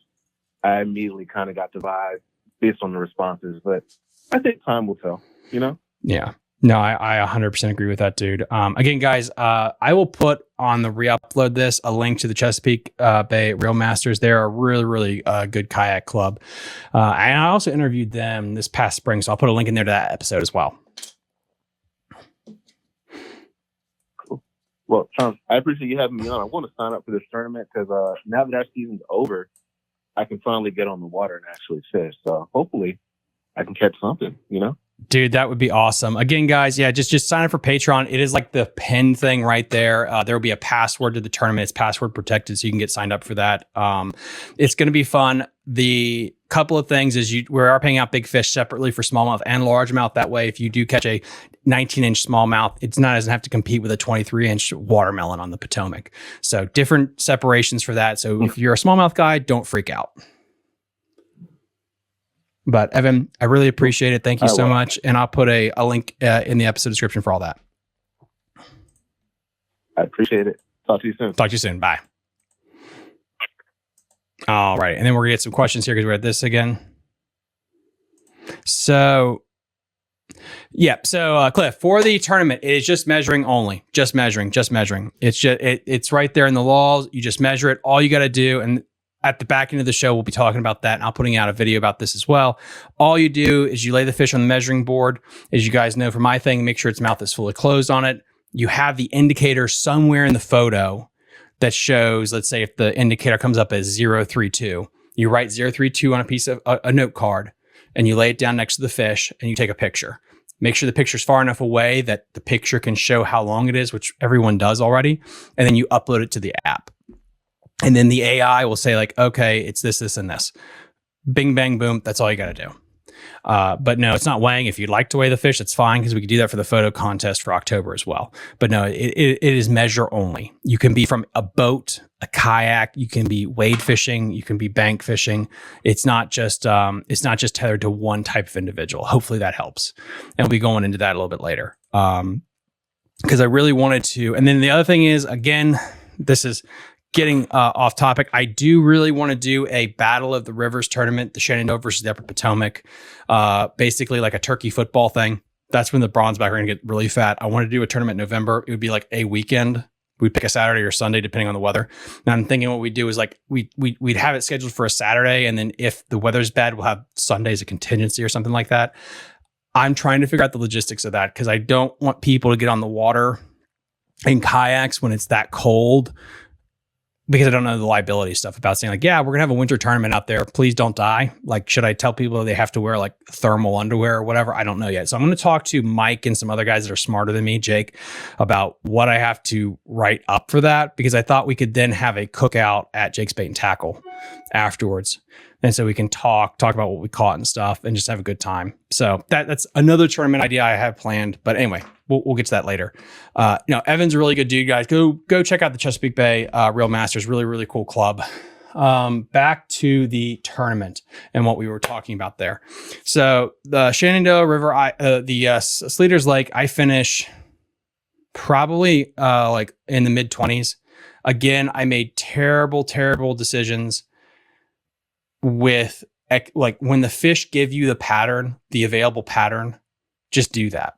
I immediately kind of got the vibe based on the responses, but I think time will tell, you know? Yeah.
No, I 100% agree with that, dude. Again, guys, I will put on the re-upload this a link to the Chesapeake Bay Reel Masters. They're a really, really good kayak club. And I also interviewed them this past spring, so I'll put a link in there to that episode as well.
Cool. Well, Tom, I appreciate you having me on. I want to sign up for this tournament because now that our season's over, I can finally get on the water and actually fish. So hopefully I can catch something, you know?
Dude, that would be awesome. Again, guys, yeah, just sign up for Patreon. It is like the pin thing right there. There will be a password to the tournament. It's password protected, so you can get signed up for that. It's going to be fun. The couple of things is we are paying out big fish separately for smallmouth and largemouth. That way, if you do catch a 19-inch smallmouth, it doesn't have to compete with a 23-inch watermelon on the Potomac. So different separations for that. So if you're a smallmouth guy, don't freak out. But Evan, I really appreciate it. Thank you so much. And I'll put a link in the episode description for all that.
I appreciate it. Talk to you soon.
Bye. All right. And then we're going to get some questions here because we're at this again. So, yeah. So, Cliff, for the tournament, it is just measuring only. Just measuring. It's right there in the laws. You just measure it. All you got to do, and at the back end of the show, we'll be talking about that, and I'll putting out a video about this as well. All you do is you lay the fish on the measuring board. As you guys know from my thing, make sure its mouth is fully closed on it. You have the indicator somewhere in the photo that shows, let's say if the indicator comes up as 032, you write 032 on a piece of a note card, and you lay it down next to the fish, and you take a picture. Make sure the picture's far enough away that the picture can show how long it is, which everyone does already, and then you upload it to the app. And then the AI will say like, okay, it's this, this, and this. Bing, bang, boom. That's all you got to do. But no, it's not weighing. If you'd like to weigh the fish, it's fine because we could do that for the photo contest for October as well. But no, it is measure only. You can be from a boat, a kayak. You can be wade fishing. You can be bank fishing. It's not just tethered to one type of individual. Hopefully that helps. And we'll be going into that a little bit later because I really wanted to. And then the other thing is, again, this is getting off topic. I do really want to do a Battle of the Rivers tournament, the Shenandoah versus the Upper Potomac, basically like a turkey football thing. That's when the bronzeback are going to get really fat. I want to do a tournament in November. It would be like a weekend. We'd pick a Saturday or Sunday, depending on the weather. Now I'm thinking what we'd do is like we'd have it scheduled for a Saturday, and then if the weather's bad, we'll have Sunday as a contingency or something like that. I'm trying to figure out the logistics of that because I don't want people to get on the water in kayaks when it's that cold, because I don't know the liability stuff about saying like, yeah, we're gonna have a winter tournament out there. Please don't die. Like, should I tell people they have to wear like thermal underwear or whatever? I don't know yet. So I'm going to talk to Mike and some other guys that are smarter than me, Jake, about what I have to write up for that, because I thought we could then have a cookout at Jake's Bait and Tackle afterwards. And so we can talk about what we caught and stuff and just have a good time. So that's another tournament idea I have planned. But anyway, we'll get to that later. Evan's a really good dude, guys. Go check out the Chesapeake Bay Reel Masters. Really, really cool club. Back to the tournament and what we were talking about there. So the Shenandoah River, the Sleeter's Lake, I finish probably like in the mid 20s. Again, I made terrible decisions with like when the fish give you the pattern, the available pattern, just do that.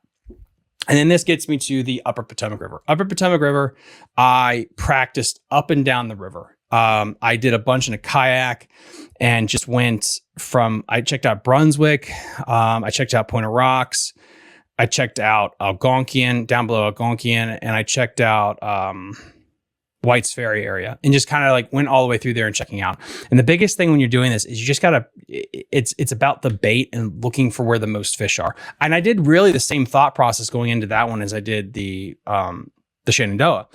And then this gets me to the Upper Potomac River. Upper Potomac River, I practiced up and down the river. I did a bunch in a kayak and just went from, I checked out Brunswick. I checked out Point of Rocks. I checked out Algonquian, down below Algonquian, and I checked out White's Ferry area, and just kind of like went all the way through there and checking out. And the biggest thing when you're doing this is you just gotta, it's about the bait and looking for where the most fish are. And I did really the same thought process going into that one as I did the Shenandoah.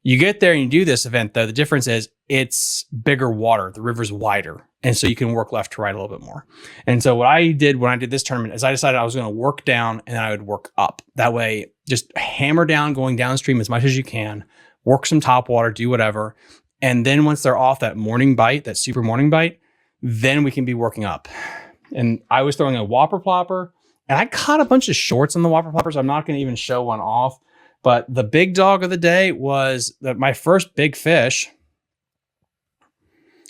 You get there and you do this event though, the difference is it's bigger water. The river's wider. And so you can work left to right a little bit more. And so what I did when I did this tournament is I decided I was going to work down and then I would work up. That way, just hammer down going downstream as much as you can, work some top water, do whatever. And then once they're off that morning bite, that super morning bite, then we can be working up. And I was throwing a whopper plopper and I caught a bunch of shorts on the whopper ploppers. I'm not going to even show one off, but the big dog of the day was that my first big fish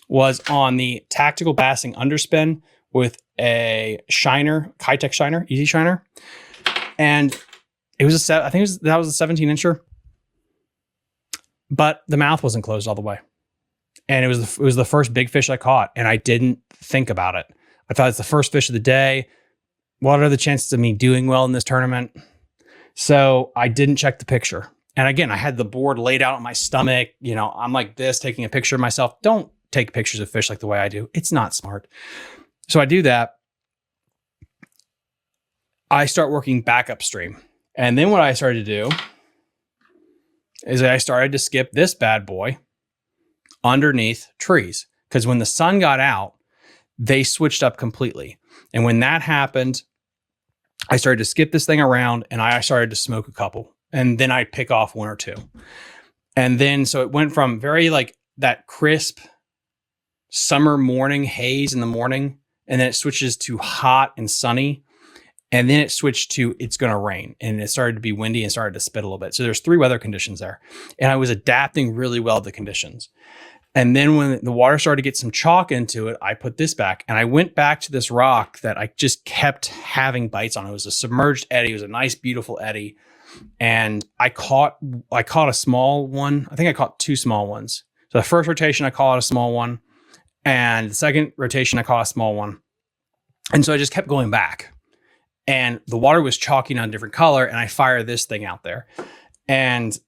was on the tactical bassing underspin with a shiner, Kayak shiner, easy shiner. And it was that was a 17 incher. But the mouth wasn't closed all the way. And it was the first big fish I caught. And I didn't think about it. I thought it's the first fish of the day. What are the chances of me doing well in this tournament? So I didn't check the picture. And again, I had the board laid out on my stomach. You know, I'm like this, taking a picture of myself. Don't take pictures of fish like the way I do. It's not smart. So I do that. I start working back upstream. And then what I started to do is I started to skip this bad boy underneath trees. Because when the sun got out, they switched up completely. And when that happened, I started to skip this thing around and I started to smoke a couple. And then I'd pick off one or two. And then, so it went from very like that crisp summer morning haze in the morning. And then it switches to hot and sunny. And then it switched to it's going to rain, and it started to be windy and started to spit a little bit. So there's 3 weather conditions there, and I was adapting really well to the conditions. And then when the water started to get some chalk into it, I put this back and I went back to this rock that I just kept having bites on. It was a submerged eddy. It was a nice, beautiful eddy. And I caught a small one. I think I caught 2 small ones. So the first rotation, I caught a small one, and the second rotation, I caught a small one. And so I just kept going back. And the water was chalking on a different color, and I fired this thing out there. And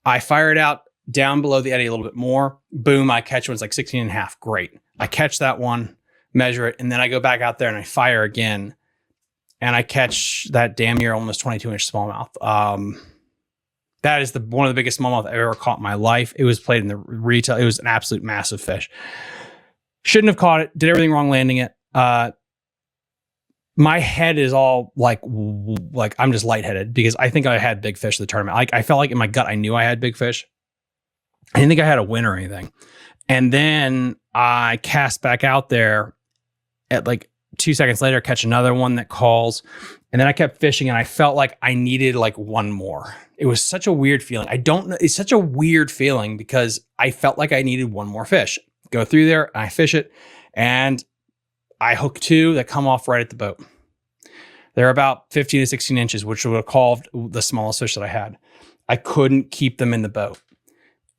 I fire it out down below the eddy a little bit more. Boom, I catch one. It's like 16 and a half. Great. I catch that one, measure it, and then I go back out there and I fire again. And I catch that damn near almost 22-inch smallmouth. That is one of the biggest smallmouth I've ever caught in my life. It was played in the retail. It was an absolute massive fish. Shouldn't have caught it. Did everything wrong landing it. My head is all like I'm just lightheaded because I think I had big fish in the tournament. I felt like in my gut, I knew I had big fish. I didn't think I had a win or anything. And then I cast back out there at like 2 seconds later, catch another one that calls. And then I kept fishing and I felt like I needed like one more. It was such a weird feeling. I don't know. It's such a weird feeling because I felt like I needed one more fish. Go through there, and I fish it, and I hook 2 that come off right at the boat. They're about 15 to 16 inches, which would have called the smallest fish that I had. I couldn't keep them in the boat.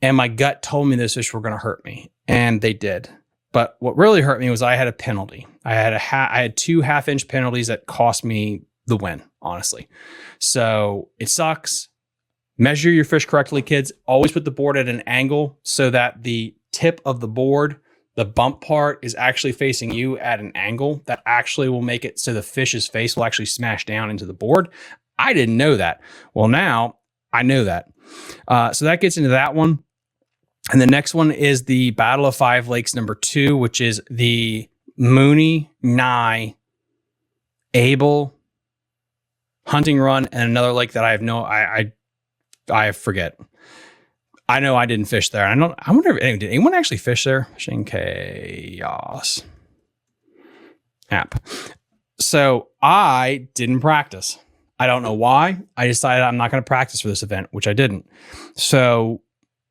And my gut told me those fish were going to hurt me. And they did. But what really hurt me was I had a penalty. I had 2 half-inch penalties that cost me the win, honestly. So it sucks. Measure your fish correctly, kids. Always put the board at an angle so that the tip of the board, the bump part, is actually facing you at an angle that actually will make it so the fish's face will actually smash down into the board. I didn't know that. Well, now I know that. So that gets into that one. And the next one is the Battle of 5 Lakes number 2, which is the Mooney, Nye, Able hunting run, and another lake that I forget. I know I didn't fish there. I wonder if did anyone actually fish there? Fishing Chaos app. So I didn't practice. I don't know why. I decided I'm not going to practice for this event, which I didn't. So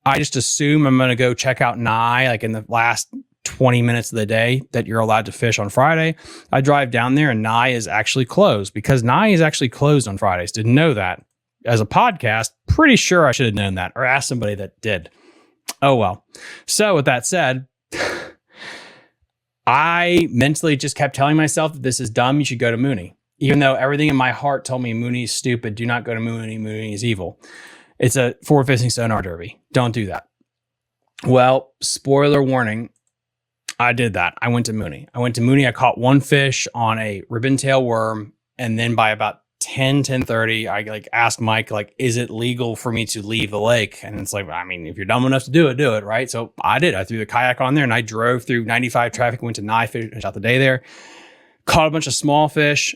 I just assume I'm going to go check out Nye like in the last 20 minutes of the day that you're allowed to fish on Friday. I drive down there and Nye is actually closed because Nye is actually closed on Fridays. Didn't know that. As a podcast, pretty sure I should have known that or asked somebody that did. Oh, well. So with that said, I mentally just kept telling myself that this is dumb. You should go to Mooney. Even though everything in my heart told me Mooney is stupid. Do not go to Mooney. Mooney is evil. It's a forward facing sonar derby. Don't do that. Well, spoiler warning. I did that. I went to Mooney. I caught one fish on a ribbon tail worm. And then by about 10:30, I like asked Mike, like, is it legal for me to leave the lake? And it's like, I mean, if you're dumb enough to do it, right? So I did. I threw the kayak on there and I drove through 95 traffic, went to Nye, finished out the day there, caught a bunch of small fish.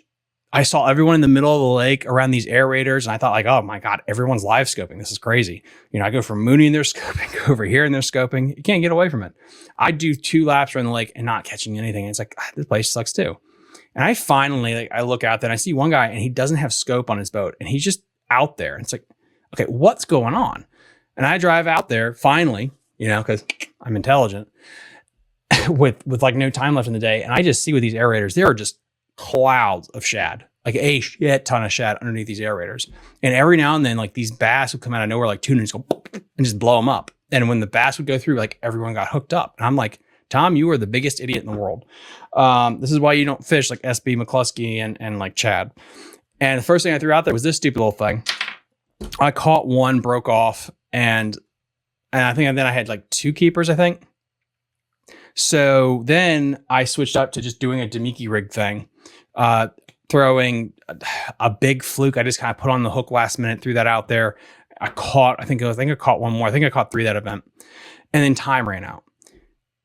I saw everyone in the middle of the lake around these aerators. And I thought like, oh my God, everyone's live scoping. This is crazy. You know, I go from Mooney and they're scoping, go over here and they're scoping. You can't get away from it. I do 2 laps around the lake and not catching anything. And it's like, this place sucks too. And I finally, like, I look out there and I see one guy and he doesn't have scope on his boat and he's just out there. And it's like, okay, what's going on? And I drive out there finally, you know, because I'm intelligent with like no time left in the day. And I just see with these aerators, there are just clouds of shad, like a shit ton of shad underneath these aerators. And every now and then, like these bass would come out of nowhere, like tuna, and just go and just blow them up. And when the bass would go through, like everyone got hooked up. And I'm like, Tom, you are the biggest idiot in the world. This is why you don't fish like SB McCluskey and like Chad. And the first thing I threw out there was this stupid little thing. I caught one, broke off, and I think then I had like 2 keepers, I think. So then I switched up to just doing a Demiki rig thing, throwing a big fluke. I just kind of put on the hook last minute, threw that out there. I caught one more. I think I caught 3 that event. And then time ran out.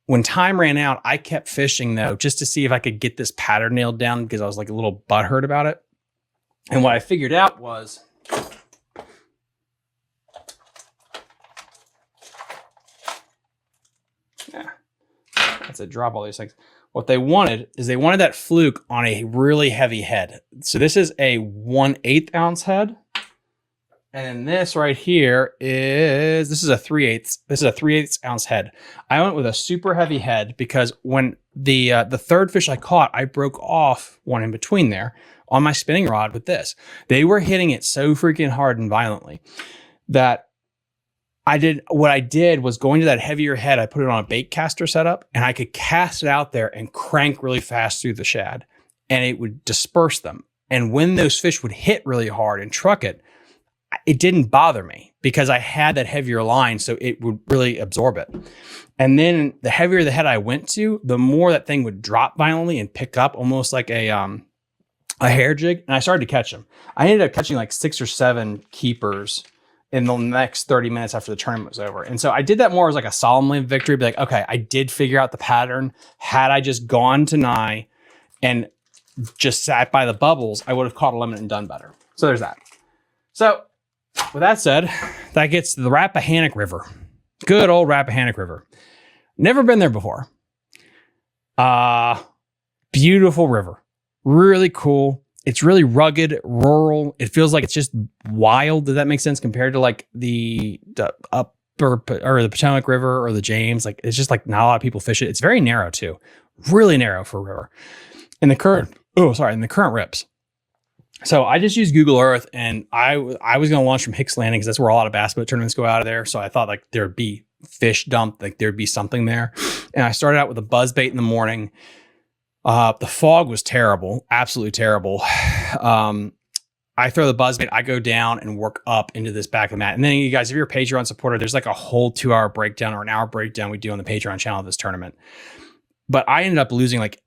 When time ran out, I kept fishing though, just to see if I could get this pattern nailed down because I was like a little butthurt about it. And what I figured out was that's a drop all these things. What they wanted is they wanted that fluke on a really heavy head. So this is a 1/8 ounce head. And then this right here this is a 3/8 ounce head. I went with a super heavy head because when the third fish I caught, I broke off one in between there on my spinning rod with this. They were hitting it so freaking hard and violently that what I did was going to that heavier head. I put it on a bait caster setup and I could cast it out there and crank really fast through the shad and it would disperse them. And when those fish would hit really hard and truck it didn't bother me because I had that heavier line, so it would really absorb it. And then the heavier the head I went to, the more that thing would drop violently and pick up almost like a hair jig. And I started to catch them. I ended up catching like 6 or 7 keepers in the next 30 minutes after the tournament was over. And so I did that more as like a solemn victory, be like, okay, I did figure out the pattern. Had I just gone to Nye and just sat by the bubbles, I would have caught a limit and done better. So there's that. So with that said, that gets to the Rappahannock River. Good old Rappahannock River. Never been there before. Beautiful river. Really cool. It's really rugged, rural. It feels like it's just wild. Does that make sense compared to like the upper or the Potomac River or the James? Like it's just like not a lot of people fish it. It's very narrow too. Really narrow for a river. In the current rips. So I just used Google Earth and I was going to launch from Hicks Landing because that's where a lot of bass boat tournaments go out of there. So I thought like there'd be fish dumped, like there'd be something there. And I started out with a buzz bait in the morning. The fog was terrible, absolutely terrible. I throw the buzz bait, I go down and work up into this back of the mat. And then you guys, if you're a Patreon supporter, there's like a whole 2-hour breakdown or an hour breakdown we do on the Patreon channel of this tournament. But I ended up losing like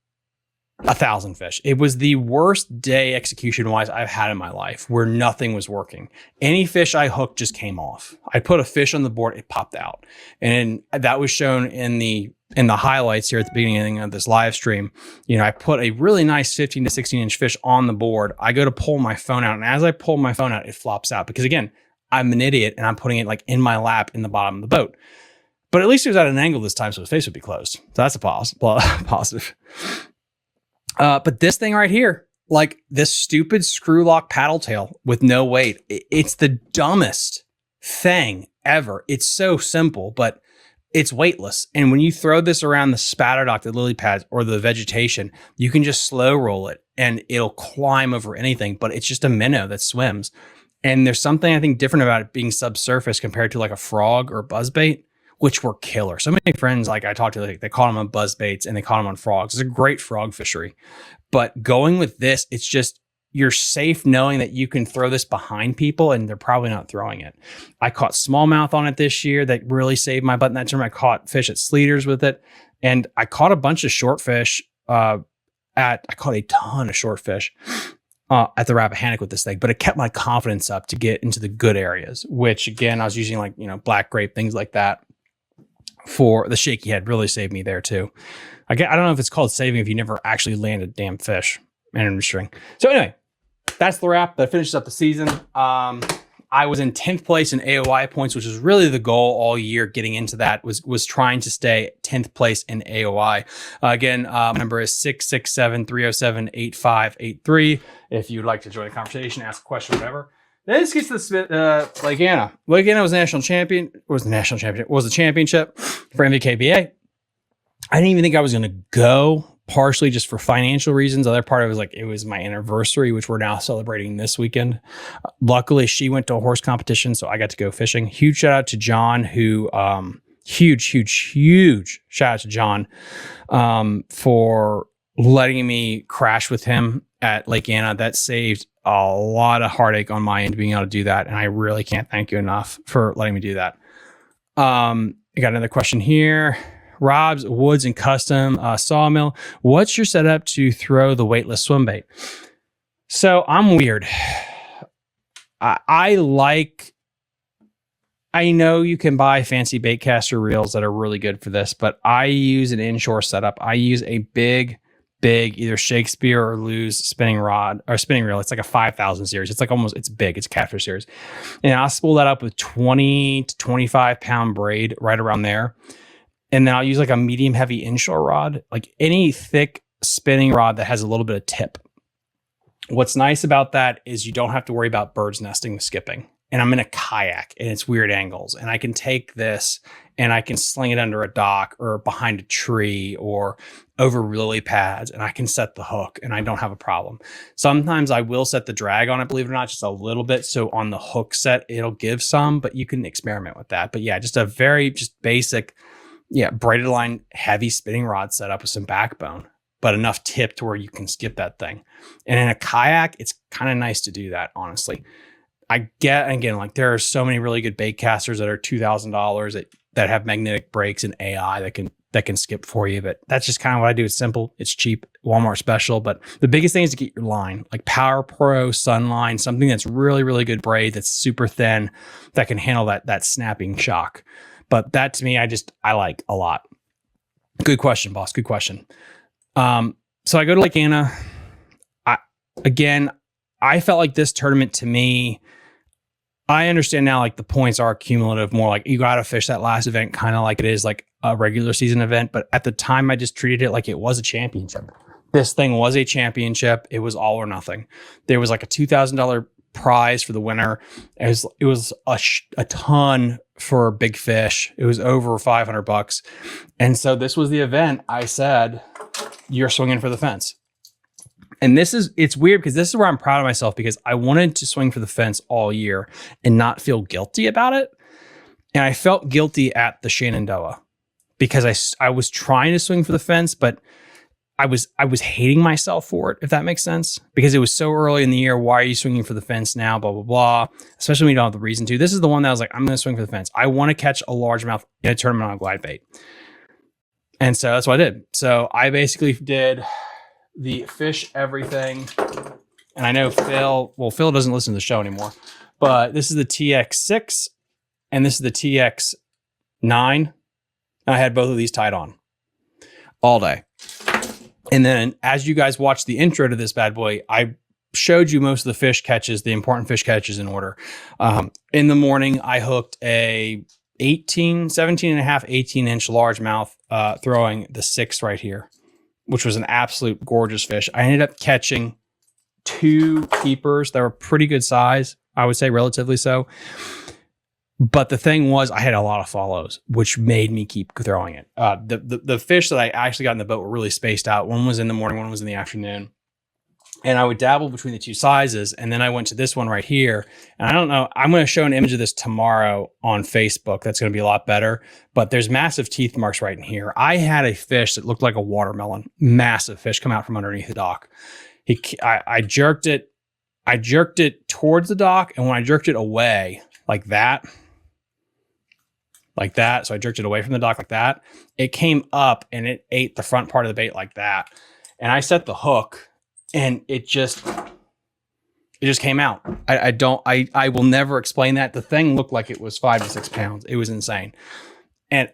1,000 fish. It was the worst day execution wise I've had in my life where nothing was working. Any fish I hooked just came off. I put a fish on the board, it popped out. And that was shown in the highlights here at the beginning of this live stream. You know, I put a really nice 15 to 16 inch fish on the board. I go to pull my phone out. And as I pull my phone out, it flops out because again, I'm an idiot and I'm putting it like in my lap in the bottom of the boat. But at least it was at an angle this time, so his face would be closed. So that's a positive. But this thing right here, like this stupid screw lock paddle tail with no weight. It's the dumbest thing ever. It's so simple, but it's weightless. And when you throw this around the spatter dock, the lily pads, or the vegetation, you can just slow roll it and it'll climb over anything, but it's just a minnow that swims. And there's something I think different about it being subsurface compared to like a frog or buzzbait, which were killer. So many friends like I talked to, like, they caught them on buzzbaits and they caught them on frogs. It's a great frog fishery. But going with this, it's just, you're safe knowing that you can throw this behind people and they're probably not throwing it. I caught smallmouth on it this year that really saved my butt in that term. I caught fish at Sleeters with it. And I caught a bunch of short fish I caught a ton of short fish at the Rappahannock with this thing, but it kept my confidence up to get into the good areas, which again, I was using like, black grape, things like that for the shaky head really saved me there too. I don't know if it's called saving if you never actually land a damn fish and a string. So anyway, that's the wrap. That finishes up the season. I was in 10th place in AOI points, which was really the goal all year. Getting into that was trying to stay 10th place in AOI. Again, my number is 667-307-8583. If you'd like to join the conversation, ask a question, whatever. Then this gets to the Lake Anna. Lake Anna was the championship for NV KBA. I didn't even think I was going to go, partially just for financial reasons. The other part of it was like, it was my anniversary, which we're now celebrating this weekend. Luckily, she went to a horse competition, so I got to go fishing. Huge shout out to John, who, huge shout out to John for letting me crash with him at Lake Anna. That saved a lot of heartache on my end being able to do that. And I really can't thank you enough for letting me do that. I got another question here. Rob's Woods and Custom Sawmill. What's your setup to throw the weightless swim bait? So I'm weird. I know you can buy fancy bait caster reels that are really good for this, but I use an inshore setup. I use a big either Shakespeare or Lew's spinning rod or spinning reel. It's like a 5,000 series. It's like it's big. It's a catfish series. And I'll spool that up with 20 to 25 pound braid right around there. And then I'll use like a medium heavy inshore rod, like any thick spinning rod that has a little bit of tip. What's nice about that is you don't have to worry about birds nesting with skipping. And I'm in a kayak and it's weird angles. And I can take this and I can sling it under a dock or behind a tree or over lily pads, and I can set the hook and I don't have a problem. Sometimes I will set the drag on it, believe it or not, just a little bit. So on the hook set, it'll give some, but you can experiment with that. But yeah, just a very basic, braided line, heavy spinning rod setup with some backbone, but enough tip to where you can skip that thing. And in a kayak, it's kind of nice to do that, honestly. I get, again, like there are so many really good bait casters that are $2,000 that have magnetic brakes and AI that can skip for you. But that's just kind of what I do. It's simple. It's cheap. Walmart special. But the biggest thing is to get your line, like Power Pro, Sunline, something that's really, really good braid, that's super thin, that can handle that snapping shock. But that to me, I like a lot. Good question, boss. Good question. So I go to Lake Anna. I felt like this tournament to me, I understand now, like the points are cumulative, more like you got to fish that last event kind of like it is like a regular season event. But at the time, I just treated it like it was a championship. This thing was a championship. It was all or nothing. There was like a $2,000 prize for the winner. It was a ton for big fish. It was over $500. And so this was the event. I said, you're swinging for the fence. And it's weird because this is where I'm proud of myself, because I wanted to swing for the fence all year and not feel guilty about it. And I felt guilty at the Shenandoah because I was trying to swing for the fence, but I was hating myself for it, if that makes sense, because it was so early in the year. Why are you swinging for the fence now? Blah, blah, blah. Especially when you don't have the reason to. This is the one that I was like, I'm going to swing for the fence. I want to catch a largemouth in a tournament on a glide bait. And so that's what I did. So I basically did the fish everything. And I know Phil doesn't listen to the show anymore, but this is the TX6 and this is the TX9. And I had both of these tied on all day. And then as you guys watched the intro to this bad boy, I showed you most of the fish catches, the important fish catches in order. In the morning, I hooked a 17 and a half, 18-inch largemouth, throwing the 6 right here, which was an absolute gorgeous fish. I ended up catching 2 keepers that were pretty good size, I would say relatively so. But the thing was, I had a lot of follows, which made me keep throwing it. The fish that I actually got in the boat were really spaced out. One was in the morning, one was in the afternoon. And I would dabble between the 2 sizes. And then I went to this one right here. And I don't know, I'm going to show an image of this tomorrow on Facebook. That's going to be a lot better. But there's massive teeth marks right in here. I had a fish that looked like a watermelon. Massive fish come out from underneath the dock. I jerked it. I jerked it towards the dock. And when I jerked it away like that, so I jerked it away from the dock like that, it came up and it ate the front part of the bait like that. And I set the hook. And it just came out. I will never explain that. The thing looked like it was 5 to 6 pounds. It was insane. And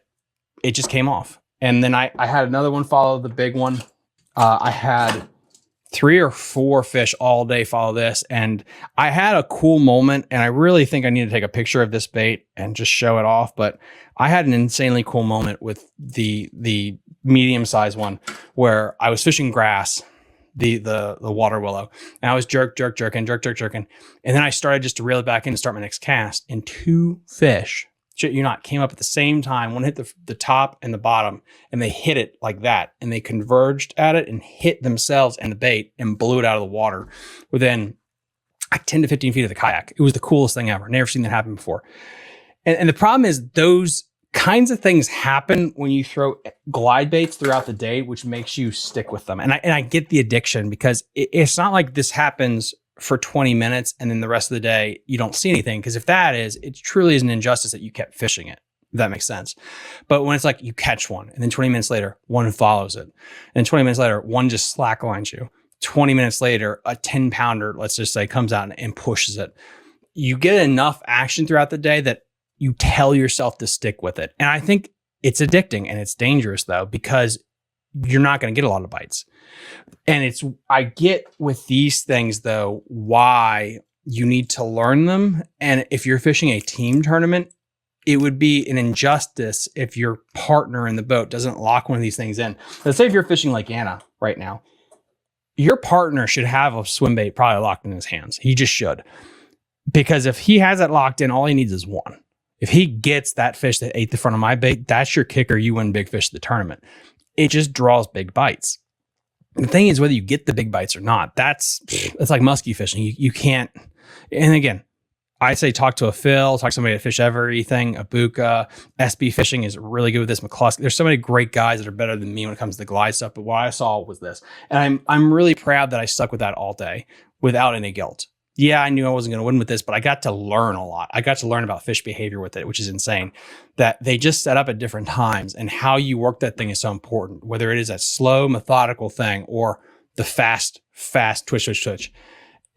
it just came off. And then I had another one follow the big one. I had 3 or 4 fish all day follow this. And I had a cool moment. And I really think I need to take a picture of this bait and just show it off. But I had an insanely cool moment with the medium-sized one where I was fishing grass, the water willow, and I was jerking. And then I started just to reel it back in to start my next cast, and 2 fish, shit you not, came up at the same time. One hit the top and the bottom, and they hit it like that, and they converged at it and hit themselves and the bait and blew it out of the water within like 10 to 15 feet of the kayak. It was the coolest thing ever. Never seen that happen before. And the problem is those kinds of things happen when you throw glide baits throughout the day, which makes you stick with them. And I get the addiction, because it's not like this happens for 20 minutes and then the rest of the day you don't see anything. Because if that is, it truly is an injustice that you kept fishing it, if that makes sense. But when it's like you catch one and then 20 minutes later, one follows it. And 20 minutes later, one just slacklines you. 20 minutes later, a 10 pounder, let's just say, comes out and pushes it. You get enough action throughout the day that you tell yourself to stick with it. And I think it's addicting, and it's dangerous though, because you're not going to get a lot of bites. And I get with these things though, why you need to learn them. And if you're fishing a team tournament, it would be an injustice if your partner in the boat doesn't lock one of these things in. Let's say if you're fishing Lake Anna right now, your partner should have a swim bait probably locked in his hands. He just should. Because if he has it locked in, all he needs is one. If he gets that fish that ate the front of my bait, that's your kicker. You win big fish at the tournament. It just draws big bites. The thing is, whether you get the big bites or not, that's like musky fishing. You can't. And again, I say talk to a Phil, talk to somebody that fish everything. Abuka, SB Fishing is really good with this. McCluskey. There's so many great guys that are better than me when it comes to the glide stuff. But what I saw was this, and I'm really proud that I stuck with that all day without any guilt. Yeah, I knew I wasn't going to win with this, but I got to learn a lot. I got to learn about fish behavior with it, which is insane. That they just set up at different times, and how you work that thing is so important. Whether it is a slow, methodical thing or the fast twitch.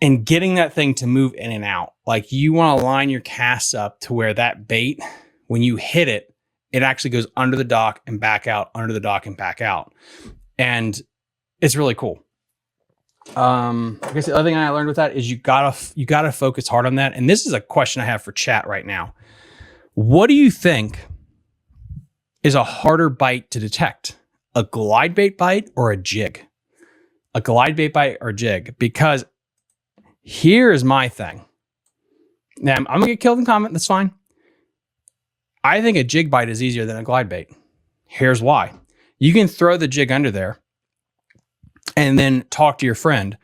And getting that thing to move in and out. Like, you want to line your casts up to where that bait, when you hit it, it actually goes under the dock and back out, under the dock and back out. And it's really cool. I guess the other thing I learned with that is you gotta focus hard on that. And this is a question I have for chat right now. What do you think is a harder bite to detect? A glide bait bite or a jig? A glide bait bite or jig? Because here is my thing. Now, I'm gonna get killed in comment. That's fine. I think a jig bite is easier than a glide bait. Here's why. You can throw the jig under there and then talk to your friend.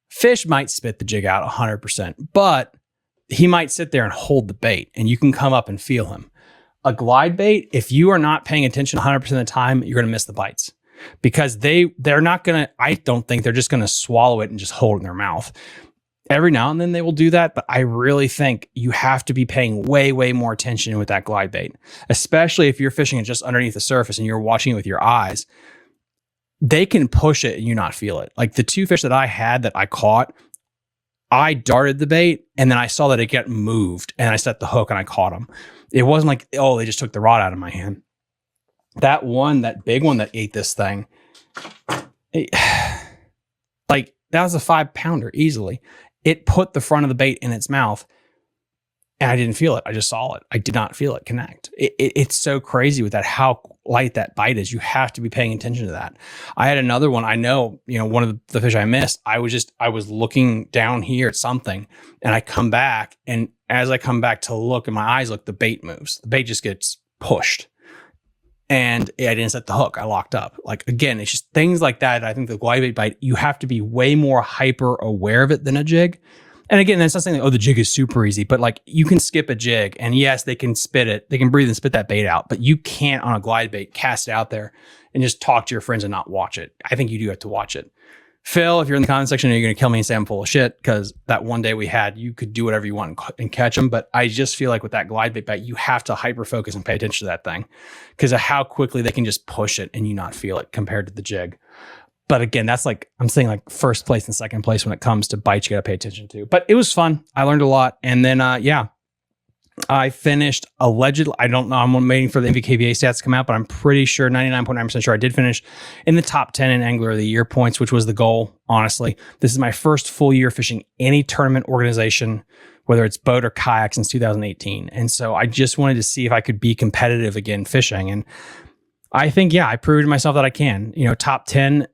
Fish might spit the jig out 100%, but he might sit there and hold the bait, and you can come up and feel him. A glide bait, if you are not paying attention 100% of the time, you're going to miss the bites, because they're not going to, I don't think they're just going to swallow it and just hold it in their mouth. Every now and then they will do that, but I really think you have to be paying way, way more attention with that glide bait, especially if you're fishing it just underneath the surface and you're watching it with your eyes. They can push it and you not feel it. Like the 2 fish that I had that I caught, I darted the bait and then I saw that it get moved and I set the hook and I caught them. It wasn't like, oh, they just took the rod out of my hand. That big one that ate this thing, like that was a 5 pounder easily. It put the front of the bait in its mouth and I didn't feel it. I just saw it. I did not feel it connect. It's so crazy with that, how light that bite is. You have to be paying attention to that. I had another one. I know, one of the fish I missed, I was looking down here at something, and I come back, and as I come back to look and my eyes look, the bait moves. The bait just gets pushed. And I didn't set the hook. I locked up. Like, again, it's just things like that. I think the glide bait bite, you have to be way more hyper aware of it than a jig. And again, that's not saying, the jig is super easy, but like, you can skip a jig, and yes, they can spit it. They can breathe and spit that bait out, but you can't on a glide bait cast it out there and just talk to your friends and not watch it. I think you do have to watch it. Phil, if you're in the comment section, you're going to kill me and say I'm full of shit, because that one day we had, you could do whatever you want and catch them. But I just feel like with that glide bait bite, you have to hyper focus and pay attention to that thing because of how quickly they can just push it and you not feel it compared to the jig. But again, that's like, I'm saying like first place and second place when it comes to bites you got to pay attention to. But it was fun. I learned a lot. And then, I finished allegedly, I don't know, I'm waiting for the NV KBA stats to come out, but I'm pretty sure, 99.9% sure I did finish in the top 10 in Angler of the Year points, which was the goal, honestly. This is my first full year fishing any tournament organization, whether it's boat or kayak, since 2018. And so I just wanted to see if I could be competitive again fishing. And I think, I proved to myself that I can. Top 10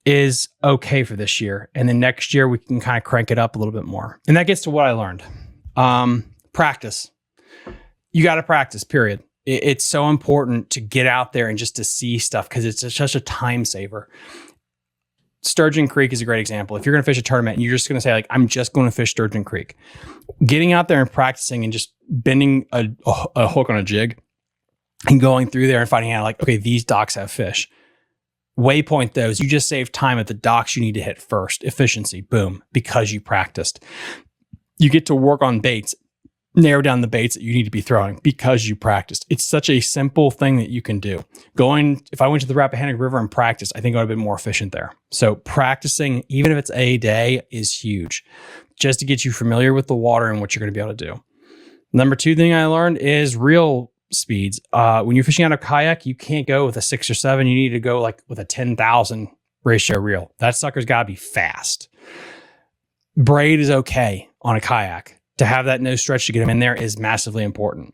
is okay for this year. And then next year we can kind of crank it up a little bit more. And that gets to what I learned. Practice. You got to practice, period. It's so important to get out there and just to see stuff because it's such a time saver. Sturgeon Creek is a great example. If you're going to fish a tournament and you're just going to say, like, I'm just going to fish Sturgeon Creek, getting out there and practicing and just bending a hook on a jig and going through there and finding out, like, okay, these docks have fish. Waypoint those. You just save time at the docks you need to hit first. Efficiency, boom, because you practiced. You get to work on baits. Narrow down the baits that you need to be throwing because you practiced. It's such a simple thing that you can do. If I went to the Rappahannock River and practiced, I think I would have been more efficient there. So practicing, even if it's a day, is huge just to get you familiar with the water and what you're going to be able to do. Number 2 thing I learned is reel speeds. When you're fishing out a kayak, you can't go with a 6 or 7. You need to go like with a 10,000 ratio reel. That sucker's got to be fast. Braid is okay on a kayak. To have that nose stretch to get them in there is massively important.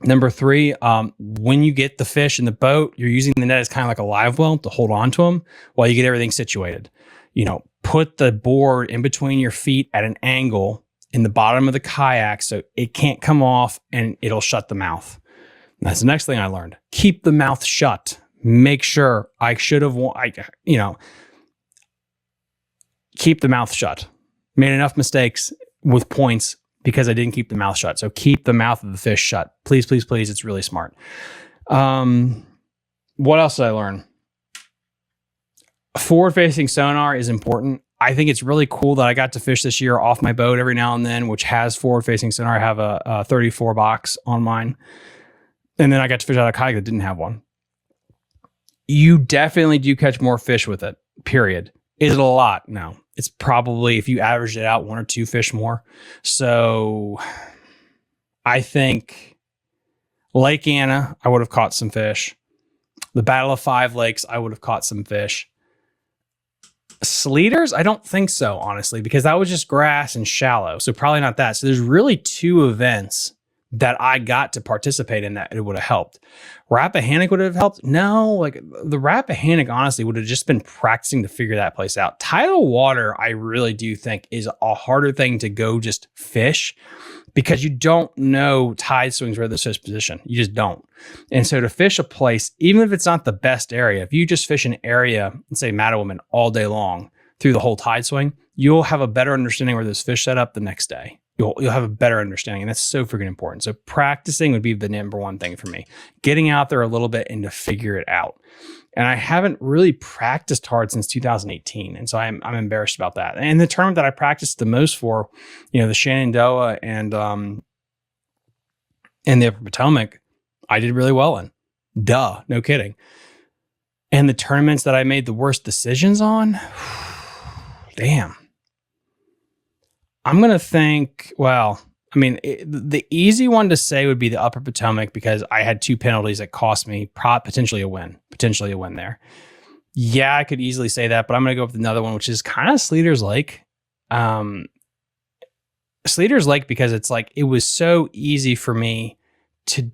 Number 3, when you get the fish in the boat, you're using the net as kind of like a live well to hold on to them while you get everything situated. Put the board in between your feet at an angle in the bottom of the kayak so it can't come off and it'll shut the mouth. And that's the next thing I learned. Keep the mouth shut. Make sure keep the mouth shut. Made enough mistakes with points because I didn't keep the mouth shut. So keep the mouth of the fish shut. Please, please, please. It's really smart. What else did I learn? Forward-facing sonar is important. I think it's really cool that I got to fish this year off my boat every now and then, which has forward-facing sonar. I have a 34 box on mine. And then I got to fish out a kayak that didn't have one. You definitely do catch more fish with it, period. Is it a lot? No. It's probably, if you averaged it out, 1 or 2 fish more. So I think Lake Anna, I would have caught some fish. The Battle of 5 Lakes, I would have caught some fish. Sleeters, I don't think so, honestly, because that was just grass and shallow. So probably not that. So there's really 2 events that I got to participate in that it would have helped. Rappahannock would have helped? No, like the Rappahannock honestly would have just been practicing to figure that place out. Tidal water, I really do think is a harder thing to go just fish because you don't know tide swings where the fish position. You just don't. And so to fish a place, even if it's not the best area, if you just fish an area, let's say Mattawoman all day long through the whole tide swing, you'll have a better understanding where those fish set up the next day. You'll have a better understanding, and that's so freaking important. So practicing would be the number 1 thing for me. Getting out there a little bit and to figure it out. And I haven't really practiced hard since 2018, and so I'm embarrassed about that. And the tournament that I practiced the most for, the Shenandoah and the Upper Potomac, I did really well in. Duh, no kidding. And the tournaments that I made the worst decisions on, damn. I'm going to think, the easy one to say would be the Upper Potomac because I had 2 penalties that cost me potentially a win there. Yeah, I could easily say that, but I'm going to go with another one, which is kind of Sleeter's Lake. Sleeter's Lake because it's like, it was so easy for me to,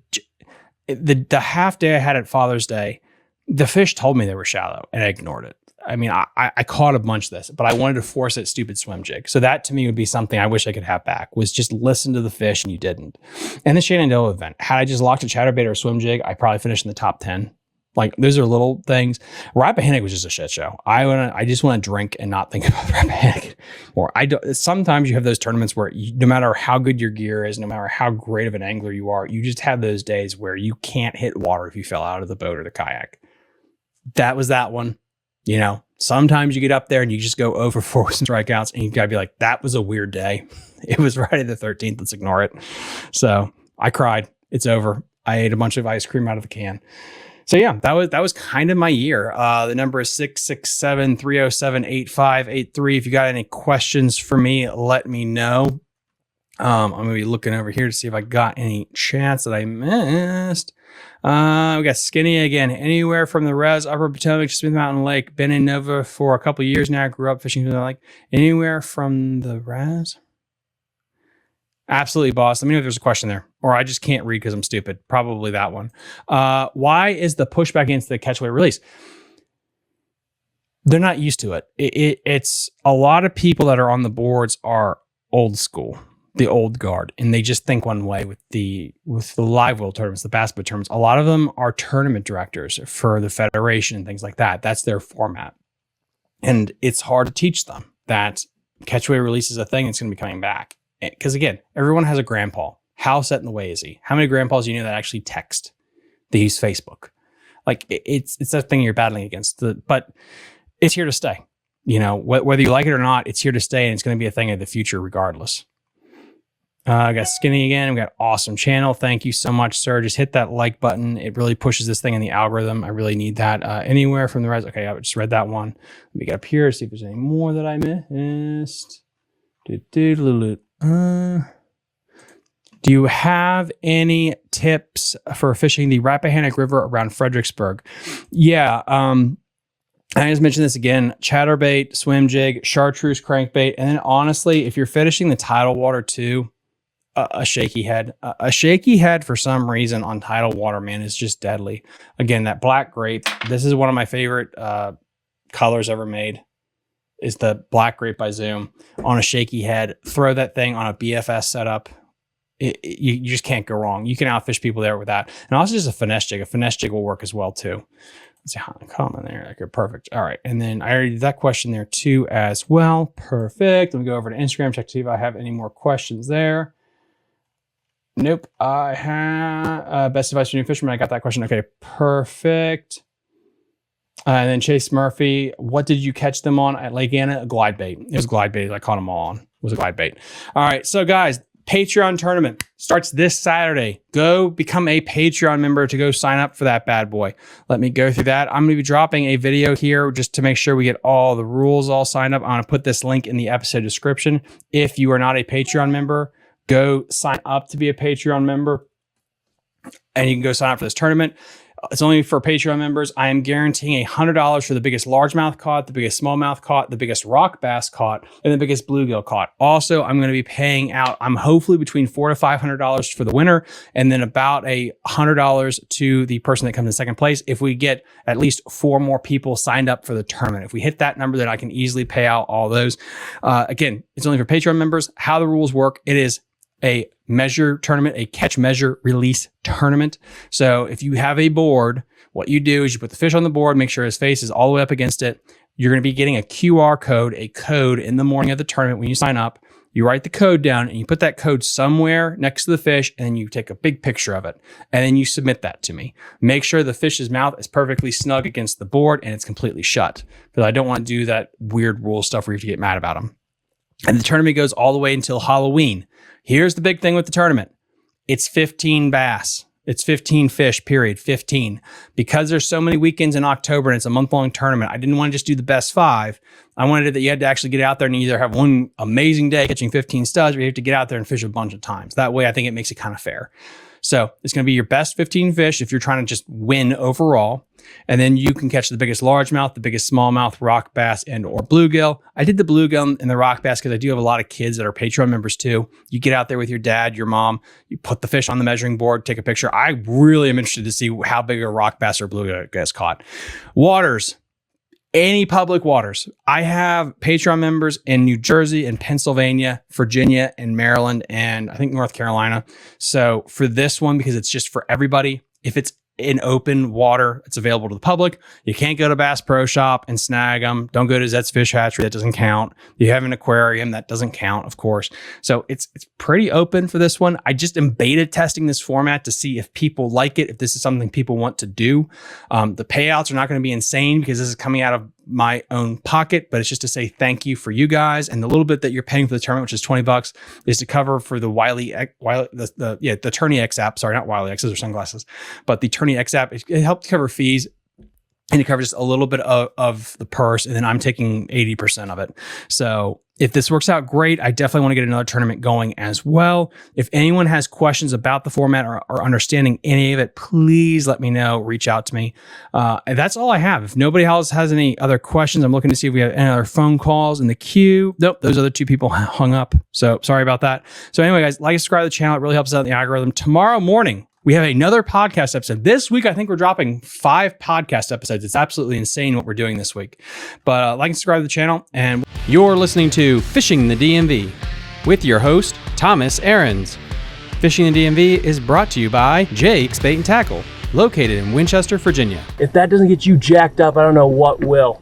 the half day I had at Father's Day, the fish told me they were shallow and I ignored it. I mean, I caught a bunch of this, but I wanted to force that stupid swim jig. So that to me would be something I wish I could have back, was just listen to the fish, and you didn't. And the Shenandoah event, had I just locked a chatterbait or a swim jig, I probably finished in the top 10. Like, those are little things. Rappahannock was just a shit show. I just want to drink and not think about Rappahannock. Or sometimes you have those tournaments where no matter how good your gear is, no matter how great of an angler you are, you just have those days where you can't hit water if you fell out of the boat or the kayak. That was that one. You know, sometimes you get up there and you just go over 4 strikeouts and you gotta be like, that was a weird day. It was Friday the 13th. Let's ignore it. So I cried. It's over. I ate a bunch of ice cream out of the can. So yeah, that was kind of my year. The number is 667-307-8583. If you got any questions for me, let me know. I'm going to be looking over here to see if I got any chats that I missed. We got Skinny again. Anywhere from the res, Upper Potomac to Smith Mountain Lake. Been in Nova for a couple of years now. Grew up fishing the lake. Anywhere from the res? Absolutely, boss. Let me know if there's a question there. Or I just can't read because I'm stupid. Probably that one. Why is the pushback against the catch weight release? They're not used to it. It's a lot of people that are on the boards are old school, the old guard, and they just think one way with the live well tournaments, the bass boat tournaments. A lot of them are tournament directors for the federation and things like that. That's their format. And it's hard to teach them that catch weight release is a thing that's going to be coming back. Because again, everyone has a grandpa. How set in the way is he? How many grandpas do you know that actually text? They use Facebook. Like, it's that thing you're battling against. But it's here to stay. You know, whether you like it or not, it's here to stay, and it's going to be a thing of the future regardless. I got Skinny again. We got awesome channel. Thank you so much, sir. Just hit that like button. It really pushes this thing in the algorithm. I really need that. Anywhere from the res. Okay, I just read that one. Let me get up here, see if there's any more that I missed. Do you have any tips for fishing the Rappahannock River around Fredericksburg? Yeah, I just mentioned this again: chatterbait, swim jig, chartreuse crankbait, and then honestly, if you're fishing the tidal water too, a shaky head. A shaky head for some reason on tidal water, man, is just deadly. Again, that black grape. This is one of my favorite colors ever made. Is the black grape by Zoom on a shaky head. Throw that thing on a BFS setup. You just can't go wrong. You can outfish people there with that. And also just a finesse jig. A finesse jig will work as well too. Let's see how common there. Okay, perfect. All right. And then I already did that question there too as well. Perfect. Let me go over to Instagram, check to see if I have any more questions there. Nope. I have best advice for new fishermen. I got that question. Okay, perfect. And then Chase Murphy, what did you catch them on at Lake Anna? A glide bait. It was glide bait. I caught them all on. It was a glide bait. All right. So guys, Patreon tournament starts this Saturday. Go become a Patreon member to go sign up for that bad boy. Let me go through that. I'm going to be dropping a video here just to make sure we get all the rules all signed up. I'm going to put this link in the episode description. If you are not a Patreon member, go sign up to be a Patreon member and you can go sign up for this tournament. It's only for Patreon members. I am guaranteeing $100 for the biggest largemouth caught, the biggest smallmouth caught, the biggest rock bass caught, and the biggest bluegill caught. Also, I'm going to be paying out, I'm hopefully between $400 to $500 for the winner, and then about $100 to the person that comes in second place if we get at least 4 more people signed up for the tournament. If we hit that number, then I can easily pay out all those. Again, it's only for Patreon members. How the rules work, it is a measure tournament, a catch, measure, release tournament. So if you have a board, what you do is you put the fish on the board, make sure his face is all the way up against it. You're going to be getting a QR code, a code in the morning of the tournament when you sign up. You write the code down and you put that code somewhere next to the fish and then you take a big picture of it and then you submit that to me. Make sure the fish's mouth is perfectly snug against the board and it's completely shut because I don't want to do that weird rule stuff where you have to get mad about them. And the tournament goes all the way until Halloween. Here's the big thing with the tournament. It's 15 bass. It's 15 fish, period, 15. Because there's so many weekends in October and it's a month-long tournament, I didn't want to just do the best 5. I wanted that you had to actually get out there and either have one amazing day catching 15 studs or you have to get out there and fish a bunch of times. That way, I think it makes it kind of fair. So it's going to be your best 15 fish if you're trying to just win overall. And then you can catch the biggest largemouth, the biggest smallmouth, rock bass, and or bluegill. I did the bluegill and the rock bass because I do have a lot of kids that are Patreon members too. You get out there with your dad, your mom, you put the fish on the measuring board, take a picture. I really am interested to see how big a rock bass or bluegill gets caught. Waters. Any public waters. I have Patreon members in New Jersey and Pennsylvania, Virginia and Maryland, and I think North Carolina. So for this one, because it's just for everybody, if it's in open water, it's available to the public. You can't go to Bass Pro Shop and snag them. Don't go to Zet's Fish Hatchery. That doesn't count. You have an aquarium. That doesn't count, of course. So it's pretty open for this one. I just am beta testing this format to see if people like it, if this is something people want to do. The payouts are not going to be insane because this is coming out of my own pocket, but it's just to say thank you for you guys. And the little bit that you're paying for the tournament, which is $20, is to cover for the the Tourney X app. Sorry, not Wiley X's or sunglasses, but the Tourney X app. It helped cover fees. And it covers just a little bit of the purse, and then I'm taking 80% of it. So if this works out great, I definitely want to get another tournament going as well. If anyone has questions about the format or understanding any of it, please let me know. Reach out to me. And that's all I have. If nobody else has any other questions, I'm looking to see if we have any other phone calls in the queue. Nope, those other two people hung up. So sorry about that. So anyway, guys, like and subscribe to the channel. It really helps out in the algorithm. Tomorrow morning, we have another podcast episode. This week, I think we're dropping 5 podcast episodes. It's absolutely insane what we're doing this week. But like and subscribe to the channel. And you're listening to Fishing the DMV with your host, Thomas Ahrens. Fishing the DMV is brought to you by Jake's Bait and Tackle, located in Winchester, Virginia.
If that doesn't get you jacked up, I don't know what will.